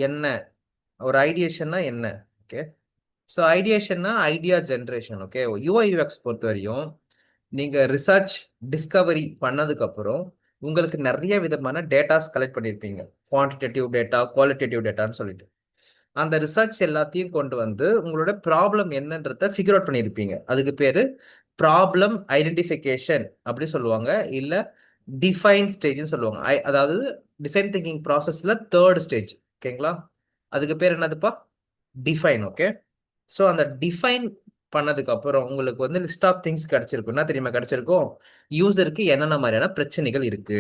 என்ன ஒரு ஐடியேஷன்னா என்ன? ஓகே. ஸோ ஐடியேஷன்னா idea generation. Okay. UI UX பொறுத்த வரையும் நீங்க ரிசர்ச் டிஸ்கவரி பண்ணதுக்கு அப்புறம் உங்களுக்கு நிறைய விதமான டேட்டாஸ் கலெக்ட் பண்ணியிருப்பீங்க. குவான்டிடேட்டிவ் டேட்டா, குவாலிட்டேட்டிவ் டேட்டான்னு சொல்லிட்டு அந்த ரிசர்ச் எல்லாத்தையும் கொண்டு வந்து உங்களோட ப்ராப்ளம் என்னன்றத ஃபிகர் அவுட் பண்ணியிருப்பீங்க. அதுக்கு பேரு ப்ராப்ளம் ஐடென்டிஃபிகேஷன் அப்படி சொல்லுவாங்க, இல்ல டிஃபைன் ஸ்டேஜ்னு சொல்லுவாங்க. அதாவது டிசைன் திங்கிங் ப்ராசஸ்ல தேர்ட் ஸ்டேஜ். ஓகேங்களா? அதுக்கு பேர் என்னதுப்பா? டிஃபைன். ஓகே. ஸோ அந்த டிஃபைன் பண்ணதுக்கு அப்புறம் உங்களுக்கு வந்து லிஸ்ட் ஆஃப் திங்ஸ் கிடைச்சிருக்கும். என்ன தெரியுமா கிடைச்சிருக்கும்? யூசருக்கு என்னென்ன மாதிரியான பிரச்சனைகள் இருக்கு,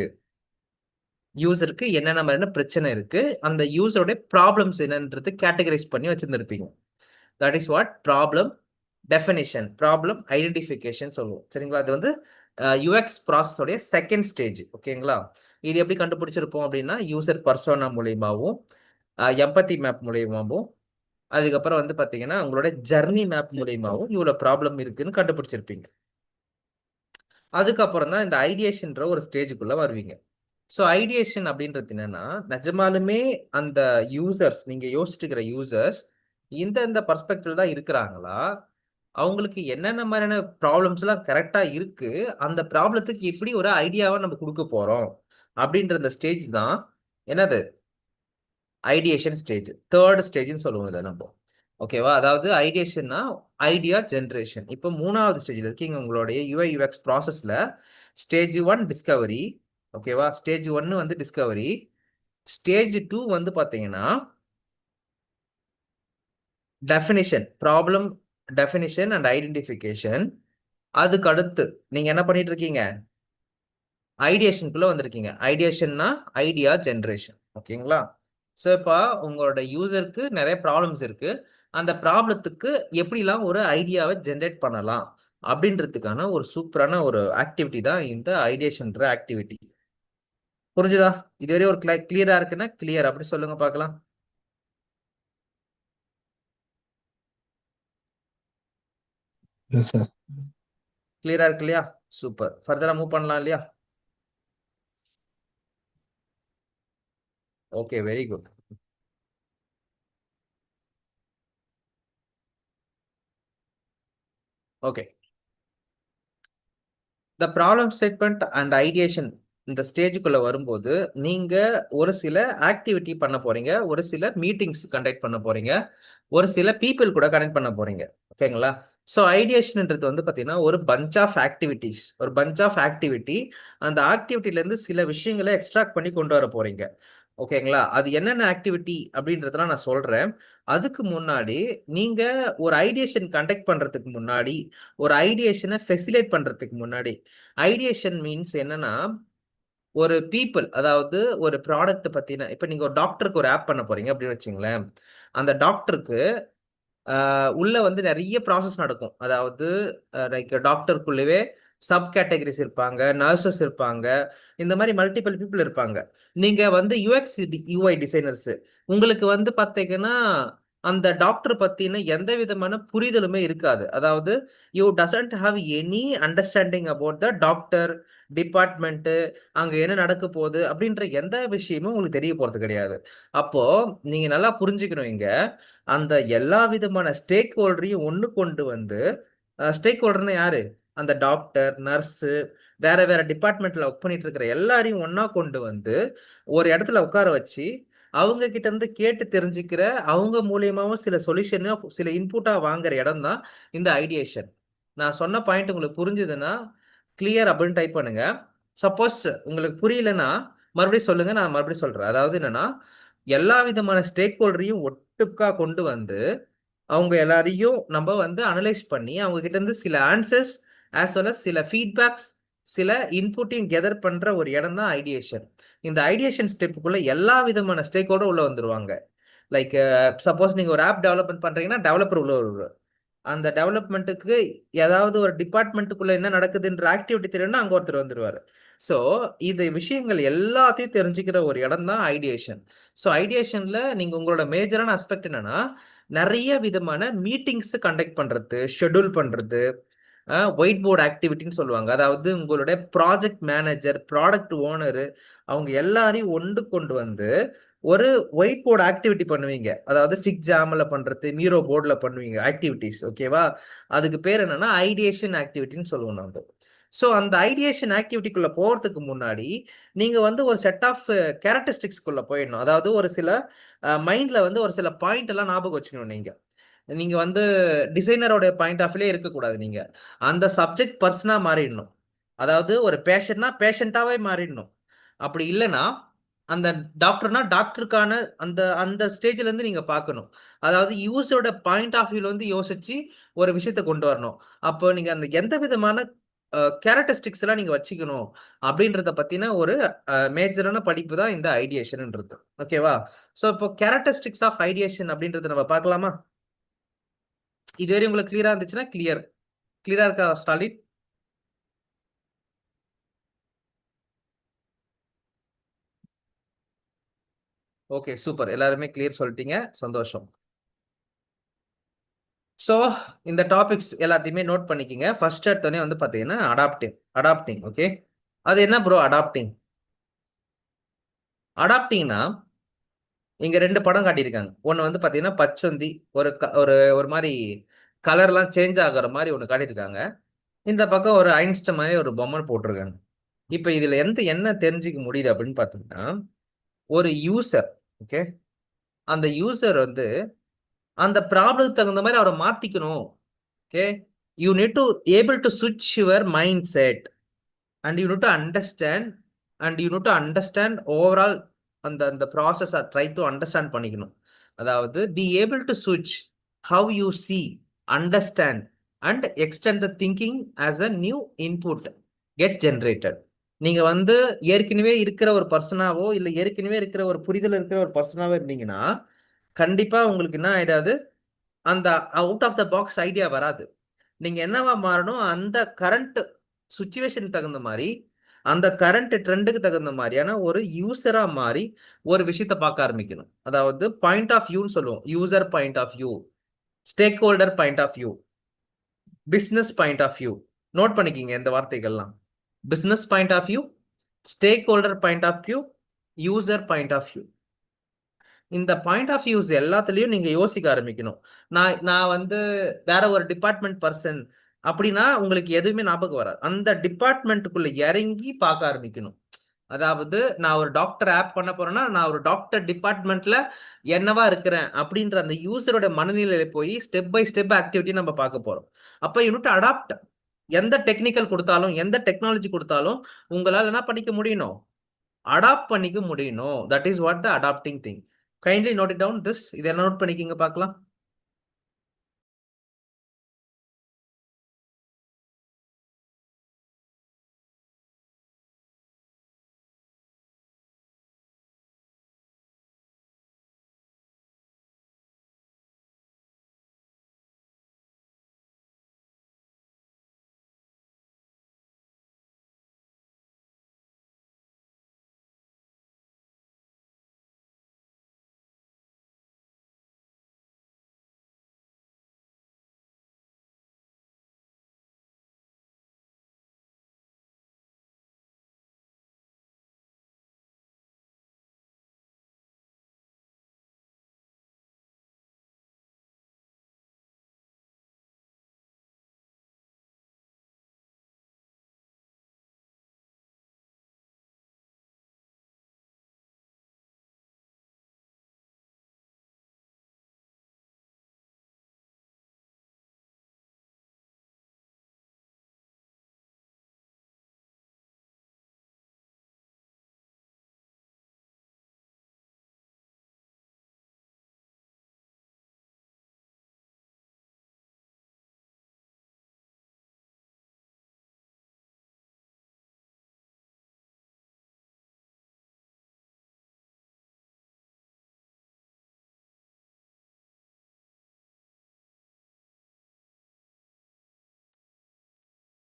யூசருக்கு என்னென்ன மாதிரியான பிரச்சனை இருக்கு, அந்த யூசரோட ப்ராப்ளம்ஸ் என்னன்றது கேட்டகரைஸ் பண்ணி வச்சிருந்திருப்பீங்க. That is what problem definition, problem identification சொல்லுவோம். சரிங்களா? அது வந்து யூஎக்ஸ் ப்ராசஸோடைய செகண்ட் ஸ்டேஜ். ஓகேங்களா? இது எப்படி கண்டுபிடிச்சிருப்போம் அப்படின்னா யூசர் பர்சோனா மூலியமாகவும், எம்பத்தி மேப் மூலியமாகவும், அதுக்கப்புறம் வந்து பார்த்தீங்கன்னா உங்களோட ஜர்னி மேப் மூலியமாகவும் இவ்வளோ ப்ராப்ளம் இருக்குன்னு கண்டுபிடிச்சிருப்பீங்க. அதுக்கப்புறம் தான் இந்த ஐடியேஷன்ற ஒரு ஸ்டேஜுக்குள்ள வருவீங்க. ஸோ ஐடியேஷன் அப்படின்றது என்னன்னா, நிஜமாலுமே அந்த யூசர்ஸ், நீங்க யோசிச்சுட்டு இருக்கிற யூசர்ஸ் இந்த பர்ஸ்பெக்டிவ் தான் இருக்கிறாங்களா, அவங்களுக்கு என்னென்ன மாதிரியான ப்ராப்ளம்ஸ் எல்லாம் கரெக்டா இருக்கு, அந்த ப்ராப்ளத்துக்கு எப்படி ஒரு ஐடியாவை நம்ம கொடுக்க போறோம் அப்படின்ற இந்த ஸ்டேஜ் தான் என்னது? Ideation stage. தேர்ட் ஸ்டேஜ்னு சொல்லுவோம் இதை நம்ம. ஓகேவா? அதாவது ஐடியேஷன்னா ஐடியா ஜென்ரேஷன். இப்போ மூணாவது ஸ்டேஜ்ல இருக்கீங்க உங்களுடைய யூஐ யூஎக்ஸ் ப்ராசஸ்ல. Stage 1 discovery. ஓகேவா? ஸ்டேஜ் 1 வந்து டிஸ்கவரி. ஸ்டேஜ் 2 வந்து பாத்தீங்கன்னா definition, problem definition and identification. அதுக்கு அடுத்து நீங்க என்ன பண்ணிட்டு இருக்கீங்க? ஐடியேஷனுக்குள்ள வந்திருக்கீங்க. ஐடியேஷன்னா ஐடியா ஜென்ரேஷன். ஓகேங்களா? ஸோ இப்போ உங்களோட யூசருக்கு நிறைய ப்ராப்ளம்ஸ் இருக்கு. அந்த ப்ராப்ளத்துக்கு எப்படிலாம் ஒரு ஐடியாவை ஜென்ரேட் பண்ணலாம் அப்படின்றதுக்கான ஒரு சூப்பரான ஒரு ஆக்டிவிட்டி தான் இந்த ஐடியேஷன்ற ஆக்டிவிட்டி. புரிஞ்சுதா? இதுவரை ஒரு கிளியரா இருக்குன்னா கிளியர் அப்படி சொல்லுங்க பார்க்கலாம். Yes sir. கிளியரா இருக்கு இல்லையா? சூப்பர். ஃபர்தரா மூவ் பண்ணலாம் இல்லையா? Okay, very good. ஓகே. இந்த ப்ராப்ளம் ஸ்டேட்மெண்ட் அண்ட் ஐடியேஷன் இந்த ஸ்டேஜுக்குள்ள வரும்போது நீங்க ஒரு சில ஆக்டிவிட்டி பண்ண போறீங்க, ஒரு சில மீட்டிங்ஸ் கண்டக்ட் பண்ண போறீங்க, ஒரு சில பீப்புள் கூட கனெக்ட் பண்ண போறீங்க. ஓகேங்களா? ஸோ ஐடியேஷன்ன்றது வந்து பார்த்தீங்கன்னா ஒரு பஞ்ச் ஆஃப் ஆக்டிவிட்டிஸ், ஒரு பஞ்ச் ஆஃப் ஆக்டிவிட்டி. அந்த ஆக்டிவிட்டிலேருந்து சில விஷயங்களை எக்ஸ்ட்ராக்ட் பண்ணி கொண்டு வர போறீங்க. ஓகேங்களா? அது என்னென்ன ஆக்டிவிட்டி அப்படின்றதெல்லாம் நான் சொல்றேன். அதுக்கு முன்னாடி நீங்க ஒரு ஐடியேஷன் கண்டக்ட் பண்றதுக்கு முன்னாடி, ஒரு ஐடியேஷனை ஃபெசிலேட் பண்றதுக்கு முன்னாடி, ஐடியேஷன் மீன்ஸ் என்னன்னா ஒரு பீப்புள், அதாவது ஒரு ப்ராடக்ட் பத்தின, இப்ப நீங்க ஒரு டாக்டருக்கு ஒரு ஆப் பண்ண போறீங்க அப்படின்னு வச்சுங்களேன். அந்த டாக்டருக்கு உள்ள வந்து நிறைய ப்ராசஸ் நடக்கும். அதாவது லைக் டாக்டருக்குள்ளவே சப் கேட்டகரிஸ் இருப்பாங்க, நர்சஸ் இருப்பாங்க, இந்த மாதிரி மல்டிபிள் பீப்புள் இருப்பாங்க. நீங்க வந்து யூஎக்ஸ் யூஐ டிசைனர்ஸ், உங்களுக்கு வந்து பார்த்தீங்கன்னா அந்த டாக்டர் பத்தின எந்த விதமான புரிதலுமே இருக்காது. அதாவது you doesn't have any understanding about the doctor department, அங்க என்ன நடக்க போகுது அப்படின்ற எந்த விஷயமும் உங்களுக்கு தெரிய போறது கிடையாது. அப்போ நீங்க நல்லா புரிஞ்சுக்கணும் இங்க, அந்த எல்லா விதமான ஸ்டேக் ஹோல்டரையும் ஒன்று கொண்டு வந்து, ஸ்டேக் ஹோல்டர்னா யாரு? அந்த டாக்டர், நர்ஸு, வேற வேற டிபார்ட்மெண்ட்ல ஒர்க் பண்ணிட்டு இருக்கிற எல்லாரையும் ஒண்ணா கொண்டு வந்து ஒரு இடத்துல உட்கார வச்சு அவங்க கிட்ட இருந்து கேட்டு தெரிஞ்சுக்கிற, அவங்க மூலியமாவும் சில சொல்யூஷனோ சில இன்புட்டா வாங்குற இடம் தான் இந்த ஐடியேஷன். நான் சொன்ன பாயிண்ட் உங்களுக்கு புரிஞ்சுதுன்னா கிளியர் அப்படின்னு டைப் பண்ணுங்க. சப்போஸ் உங்களுக்கு புரியலன்னா மறுபடியும் சொல்லுங்க, நான் மறுபடியும் சொல்றேன். அதாவது என்னன்னா எல்லா விதமான ஸ்டேக் ஹோல்டரையும் ஒட்டுக்கா கொண்டு வந்து அவங்க எல்லாரையும் நம்ம வந்து அனலைஸ் பண்ணி அவங்க கிட்ட இருந்து சில ஆன்சர்ஸ் ஆஸ் வெல் அஸ் சில ஃபீட்பேக்ஸ், சில இன்புட்டையும் கெதர் பண்ற ஒரு இடம் தான் ஐடியேஷன். இந்த ஐடியேஷன் ஸ்டெப்புக்குள்ள எல்லா விதமான ஸ்டேக் ஹோல்டர் உள்ள வந்துருவாங்க. லைக் சப்போஸ் நீங்க ஒரு ஆப் டெவலப்மெண்ட் பண்றீங்கன்னா டெவலப்பர் உள்ள வருவார். அந்த டெவலப்மெண்ட்டுக்கு ஏதாவது ஒரு டிபார்ட்மெண்ட்டுக்குள்ள என்ன நடக்குதுன்ற ஆக்டிவிட்டி தெரியும்னா அங்க ஒருத்தர் வந்துருவாரு. ஸோ இது விஷயங்கள் எல்லாத்தையும் தெரிஞ்சுக்கிற ஒரு இடம் தான் ஐடியேஷன். ஸோ ஐடியேஷன்ல நீங்க உங்களோட மேஜரான அஸ்பெக்ட் என்னன்னா நிறைய விதமான மீட்டிங்ஸ் கண்டக்ட் பண்றது, ஷெட்யூல் பண்றது, ஒயிட் போர்டு ஆக்டிவிட்டின்னு சொல்லுவாங்க. அதாவது உங்களுடைய ப்ராஜெக்ட் மேனேஜர், ப்ராடக்ட் ஓனரு, அவங்க எல்லாரையும் ஒன்று கொண்டு வந்து ஒரு ஒயிட் போர்டு ஆக்டிவிட்டி பண்ணுவீங்க, அதாவது ஃபிக் ஜாம்ல பண்றது, மீரோ போர்டில் பண்ணுவீங்க ஆக்டிவிட்டிஸ். ஓகேவா? அதுக்கு பேர் என்னன்னா ஐடியேஷன் ஆக்டிவிட்டின்னு சொல்லுவோம் நம்ம. ஸோ அந்த ஐடியேஷன் ஆக்டிவிட்டிக்குள்ள போறதுக்கு முன்னாடி நீங்க வந்து ஒரு செட் ஆஃப் கேரக்டரிஸ்டிக்ஸ்குள்ள போயிடணும். அதாவது ஒரு சில மைண்ட்ல வந்து ஒரு சில பாயிண்ட் எல்லாம் ஞாபகம் வச்சுக்கணும். நீங்க நீங்க வந்து டிசைனரோட பாயிண்ட் ஆஃப் வியூல இருக்கக்கூடாது. நீங்க அந்த சப்ஜெக்ட் பர்சனா மாறிடணும். அதாவது ஒரு பேஷண்ட்னா பேஷண்டாவே மாறிடணும். அப்படி இல்லைன்னா அந்த டாக்டர்னா டாக்டருக்கான அந்த அந்த ஸ்டேஜ்ல இருந்து நீங்க பார்க்கணும். அதாவது யூஸரோட பாயிண்ட் ஆஃப் வியூல வந்து யோசிச்சு ஒரு விஷயத்தை கொண்டு வரணும். அப்போ நீங்க அந்த எந்த விதமான கேரக்டரிஸ்டிக்ஸ் எல்லாம் நீங்க வச்சுக்கணும் அப்படின்றத பத்தின ஒரு மேஜரான படிப்பு தான் இந்த ஐடியேஷன்ன்றது. ஓகேவா? ஸோ இப்போ கேரக்டரிஸ்டிக்ஸ் ஆஃப் ஐடியேஷன் அப்படின்றத நம்ம பார்க்கலாமா? இதுவரை உங்களுக்கு கிளியரா இருந்துச்சுன்னா கிளியரா இருக்கா ஸ்டாலின்? Okay, super. எல்லாருமே கிளியர் சொல்லிட்டீங்க, சந்தோஷம். ஸோ இந்த டாபிக்ஸ் எல்லாத்தையுமே நோட் பண்ணிக்கிங்க. ஃபர்ஸ்ட் எடுத்தோடனே வந்து பார்த்தீங்கன்னா அடாப்டிங். ஓகே, அது என்ன ப்ரோ அடாப்டிங்? அடாப்டிங்னா இங்க ரெண்டு படம் காட்டியிருக்காங்க. ஒன்று வந்து பார்த்தீங்கன்னா பச்சொந்தி, ஒரு ஒரு மாதிரி கலர்லாம் சேஞ்ச் ஆகுற மாதிரி ஒன்று காட்டியிருக்காங்க. இந்த பக்கம் ஒரு ஐன்ஸ்டைன் மாதிரி ஒரு பொம்மை போட்டிருக்காங்க. இப்போ இதுல என்ன தெரிஞ்சுக்க முடியுது அப்படின்னு பார்த்தீங்கன்னா, ஒரு யூசர், ஓகே, அந்த யூசர் வந்து அந்த ப்ராப்ளத்துக்கு தகுந்த மாதிரி அவரை மாத்திக்கணும். Okay, you need to able to சுவிட்ச் your mindset and you need to understand overall அந்த அந்த ப்ராசஸ் ட்ரை டு அண்டர்ஸ்டாண்ட் பண்ணிக்கணும். அதாவது பி ஏபிள் டு சுவிட்ச் how you see, understand and extend the thinking as a new input get generated. நீங்க வந்து ஏற்கனவே இருக்கிற ஒரு பர்சனாவோ இல்லை ஏற்கனவே இருக்கிற ஒரு புரிதல் இருக்கிற ஒரு பர்சனாவோ இருந்தீங்கன்னா கண்டிப்பா உங்களுக்கு என்ன ஆயிடாது, அந்த out of the box idea வராது. நீங்க என்னவா மாறணும், அந்த கரண்ட் சுச்சுவேஷன் தகுந்த மாதிரி, அந்த கரண்ட் ட்ரெண்டுக்கு தகுந்த மாதிரியான ஒரு யூசரா மாறி ஒரு விஷயத்த பார்க்க ஆரம்பிக்கணும். அதாவது பாயிண்ட் ஆஃப் வியூன்னு சொல்லுவோம். User point of view, stakeholder point of view, business point of view. Note பண்ணிக்கிங்க இந்த வார்த்தைகள்லாம். Business point of view, stakeholder point of view, user point of view. இந்த பாயிண்ட் ஆஃப் வியூஸ் எல்லாத்துலயும் நீங்க யோசிக்க ஆரம்பிக்கணும். நான் வந்து வேற ஒரு டிபார்ட்மெண்ட் பர்சன் அப்படின்னா உங்களுக்கு எதுவுமே ஞாபகம் வராது. அந்த டிபார்ட்மெண்ட்டுக்குள்ள இறங்கி பார்க்க ஆரம்பிக்கணும். அதாவது நான் ஒரு டாக்டர் ஆப் பண்ண போறேன்னா நான் ஒரு டாக்டர் டிபார்ட்மெண்ட்ல என்னவா இருக்கிறேன் அப்படின்ற அந்த யூசரோட மனநிலையில போய் ஸ்டெப் பை ஸ்டெப் ஆக்டிவிட்டி நம்ம பார்க்க போறோம். அப்ப யூனிட் அடாப்ட். எந்த டெக்னிக்கல் கொடுத்தாலும் எந்த டெக்னாலஜி கொடுத்தாலும் உங்களால் என்ன பண்ணிக்க முடியணும், அடாப்ட் பண்ணிக்க முடியணும். That is what the adapting thing. Kindly note it down this. இதெல்லாம் நோட் பண்ணிக்கிங்க பார்க்கலாம்.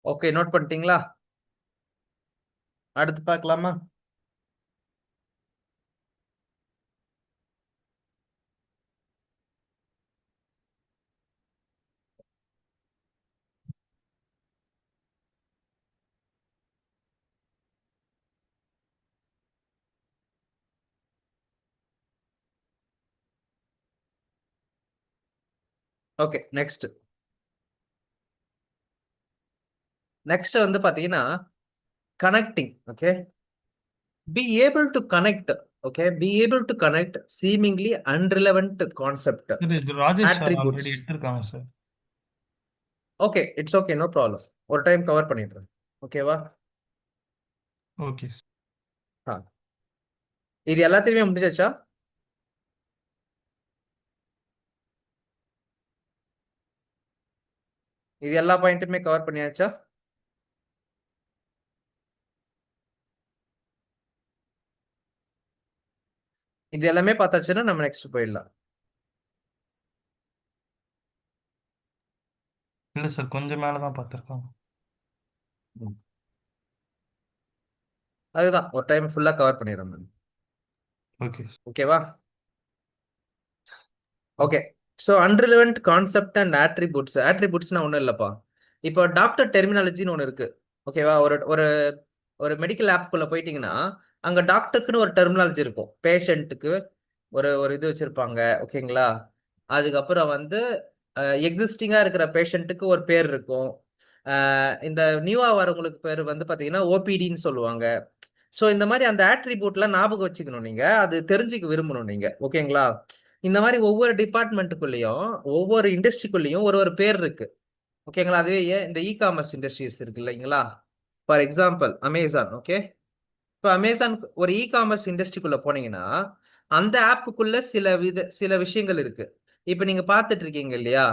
ஓகே, நோட் பண்ணிட்டீங்களா? அடுத்து பார்க்கலாமா? ஓகே, நெக்ஸ்ட் வந்து பாத்தீங்கன்னா connecting. Okay, be able to connect. Okay, be able to connect seemingly unrelevant concept sir இது Rajesh sir attributes. Already எடுத்திருக்காங்க sir. Okay, it's okay, no problem. ஒரு டைம் கவர் பண்ணிடுறேன். ஓகேவா? ஓகே. இது எல்லாத்தையுமே முடிஞ்சாச்சா? இது எல்லா பாயிண்ட்டுமே கவர் பண்ணியாச்சா? இது எல்லாமே பார்த்தாச்சுன்னா நம்ம நெக்ஸ்ட் போயிடலாம். இல்லை சார், கொஞ்சம் மேலே தான் பார்த்துருக்காங்க. அதுதான் ஒரு டைம் ஃபுல்லா கவர் பண்ணிடுறேன். ஓகே. ஓகேவா? Okay, so unrelevant concept and attributes. ஆட்ரிபியூட்ஸ்னா ஒன்றும் இல்லைப்பா. இப்போ டாக்டர் டெர்மினாலஜின்னு ஒன்று இருக்கு. ஓகேவா? ஒரு ஒரு ஒரு மெடிக்கல் ஆப்குள்ள போயிட்டீங்கன்னா அங்க டாக்டருக்குன்னு ஒரு டெர்மினாலஜி இருக்கும். பேஷண்ட்டுக்கு ஒரு ஒரு இது வச்சிருப்பாங்க. ஓகேங்களா? அதுக்கப்புறம் வந்து எக்ஸிஸ்டிங்கா இருக்கிற பேஷண்ட்டுக்கு ஒரு பேர் இருக்கும். இந்த நியூவா வரவங்களுக்கு பேர் வந்து பாத்தீங்கன்னா ஓபிடின்னு சொல்லுவாங்க. ஸோ இந்த மாதிரி அந்த ஆட்ரிபியூட்லாம் ஞாபகம் வச்சுக்கணும் நீங்க. அது தெரிஞ்சுக்க விரும்பணும் நீங்க. ஓகேங்களா? இந்த மாதிரி ஒவ்வொரு டிபார்ட்மெண்ட்டுக்குள்ளேயும் ஒவ்வொரு இண்டஸ்ட்ரிக்குள்ளேயும் ஒரு ஒரு பேர் இருக்கு. ஓகேங்களா? அதுவே இந்த இ காமர்ஸ் இண்டஸ்ட்ரீஸ் இருக்கு இல்லைங்களா? For example Amazon. ஓகே, இப்போ அமேசான் ஒரு இ காமர்ஸ் இண்டஸ்ட்ரிக்குள்ள போனீங்கன்னா அந்த ஆப்புக்குள்ள சில விஷயங்கள் இருக்கு. இப்போ நீங்க பார்த்துட்டு இருக்கீங்க இல்லையா?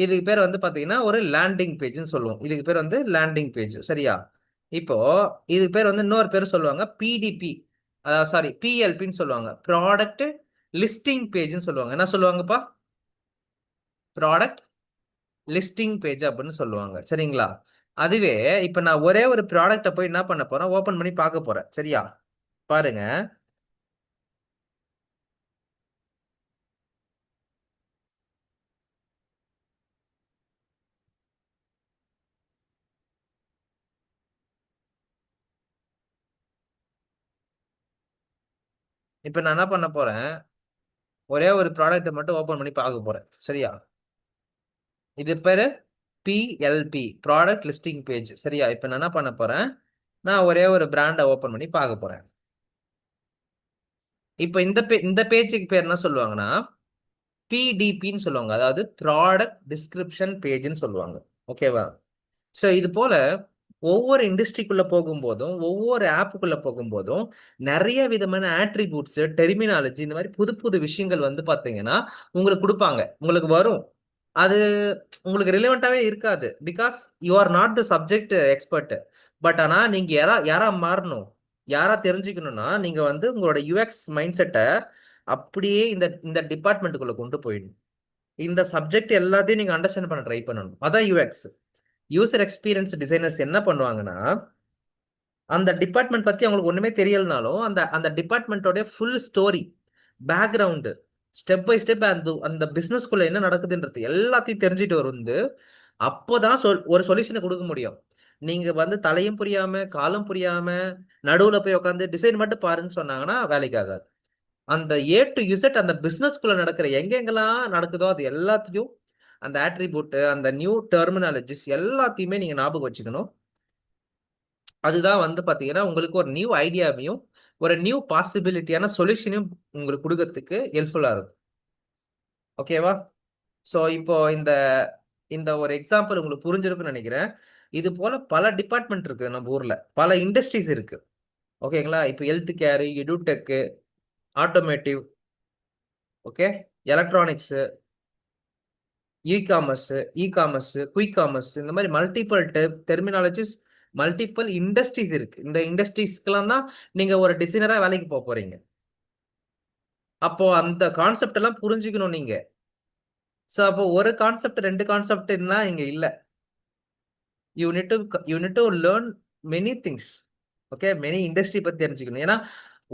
இதுக்கு பேர் வந்து பாத்தீங்கன்னா ஒரு லேண்டிங் பேஜ்னு சொல்லுவோம். இதுக்கு பேர் வந்து லேண்டிங் பேஜ், சரியா? இப்போ இதுக்கு பேர் வந்து இன்னொரு பேர் சொல்லுவாங்க பிடிபி, சாரி பிஎல்பின்னு சொல்லுவாங்க, ப்ராடக்ட் லிஸ்டிங் பேஜ்னு சொல்லுவாங்க. என்ன சொல்லுவாங்கப்பா? ப்ராடக்ட் லிஸ்டிங் பேஜ் அப்படின்னு சொல்லுவாங்க, சரிங்களா? அதுவே இப்ப நான் ஒரே ஒரு ப்ராடக்ட போய் என்ன பண்ண போறேன், ஓபன் பண்ணி பார்க்க போறேன். சரியா? பாருங்க, இப்ப நான் என்ன பண்ண போறேன், ஒரே ஒரு ப்ராடக்ட் மட்டும் ஓபன் பண்ணி பார்க்க போறேன். சரியா? இது பேரு பிஎல்பி, ப்ராடக்ட் லிஸ்டிங் பேஜ். சரியா? இப்ப நான் என்ன பண்ண போறேன், நான் ஒரே ஒரு பிராண்டை ஓபன் பண்ணி பார்க்க போறேன். இப்ப இந்த பேஜுக்கு பேர் என்ன சொல்லுவாங்கன்னா பிடிபின்னு சொல்லுவாங்க, அதாவது ப்ராடக்ட் டிஸ்கிரிப்ஷன் பேஜ்னு சொல்லுவாங்க. ஓகேவா? ஸோ இது போல ஒவ்வொரு இண்டஸ்ட்ரிக்குள்ள போகும்போதும் ஒவ்வொரு ஆப்புக்குள்ள போகும்போதும் நிறைய விதமான ஆட்ரிபியூட்ஸ், டெர்மினாலஜி, இந்த மாதிரி புது புது விஷயங்கள் வந்து பாத்தீங்கன்னா உங்களுக்கு கொடுப்பாங்க, உங்களுக்கு வரும். அது உங்களுக்கு ரிலவெண்டாவே இருக்காது. Because you are not the subject expert. But ஆனா நீங்க யாரா மாறணும், யாரா தெரிஞ்சுக்கணும்னா நீங்க வந்து உங்களோட யூஎக்ஸ் மைண்ட் செட்டை அப்படியே இந்த இந்த டிபார்ட்மெண்ட்டுக்குள்ள கொண்டு போயிடணும். இந்த சப்ஜெக்ட் எல்லாத்தையும் நீங்க அண்டர்ஸ்டாண்ட் பண்ண ட்ரை பண்ணணும். அதான் யூஎக்ஸ். யூசர் எக்ஸ்பீரியன்ஸ் டிசைனர்ஸ் என்ன பண்ணுவாங்கன்னா அந்த டிபார்ட்மெண்ட் பத்தி அவங்களுக்கு ஒண்ணுமே தெரியலனாலும் அந்த அந்த டிபார்ட்மெண்ட்டோட full story, background, step by step அந்த அந்த பிசினஸ்குள்ள என்ன நடக்குதுன்றது எல்லாத்தையும் தெரிஞ்சுட்டு வந்து அப்போதான் ஒரு சொல்யூஷனை கொடுக்க முடியும். நீங்க வந்து தலையும் புரியாம காலும் புரியாம நடுவுல போய் உட்காந்து டிசைன் மட்டும் பாருன்னு சொன்னாங்கன்னா வேலைக்கு ஆகாது. அந்த ஏ டு யூசட் அந்த பிசினஸ்குள்ள நடக்கிற எங்கெங்கெல்லாம் நடக்குதோ அது எல்லாத்தையும், அந்த ஆட்ரிபியூட், அந்த நியூ டெர்மினாலஜிஸ் எல்லாத்தையுமே நீங்க ஞாபகம் வச்சுக்கணும். அதுதான் வந்து பாத்தீங்கன்னா உங்களுக்கு ஒரு நியூ ஐடியாவையும் ஒரு நியூ பாசிபிலிட்டியான சொல்யூஷனையும் உங்களுக்கு கொடுக்கறதுக்கு ஹெல்ப்ஃபுல்லா இருக்கும். ஓகேவா? ஸோ இப்போ இந்த இந்த ஒரு எக்ஸாம்பிள் உங்களுக்கு புரிஞ்சிருக்குன்னு நினைக்கிறேன். இது போல பல டிபார்ட்மெண்ட் இருக்கு நம்ம ஊர்ல, பல இண்டஸ்ட்ரீஸ் இருக்கு. ஓகேங்களா? இப்போ health care, edtech, automotive, okay, electronics, e commerce, quick commerce, இந்த மாதிரி மல்டிபிள் டெர்மினாலஜிஸ், மல்டிபிள் இண்டஸ்ட்ரீஸ் இருக்கு. இந்த இண்டஸ்ட்ரீஸ்க்கெல்லாம் தான் நீங்க ஒரு டிசைனரா வேலைக்கு போக போறீங்க. அப்போ அந்த கான்செப்ட் எல்லாம் புரிஞ்சுக்கணும் நீங்க. ஸோ அப்போ ஒரு கான்செப்ட் ரெண்டு கான்செப்ட்னா இங்க இல்ல. You need to learn many things. Okay, many industry பத்தி தெரிஞ்சுக்கணும். ஏன்னா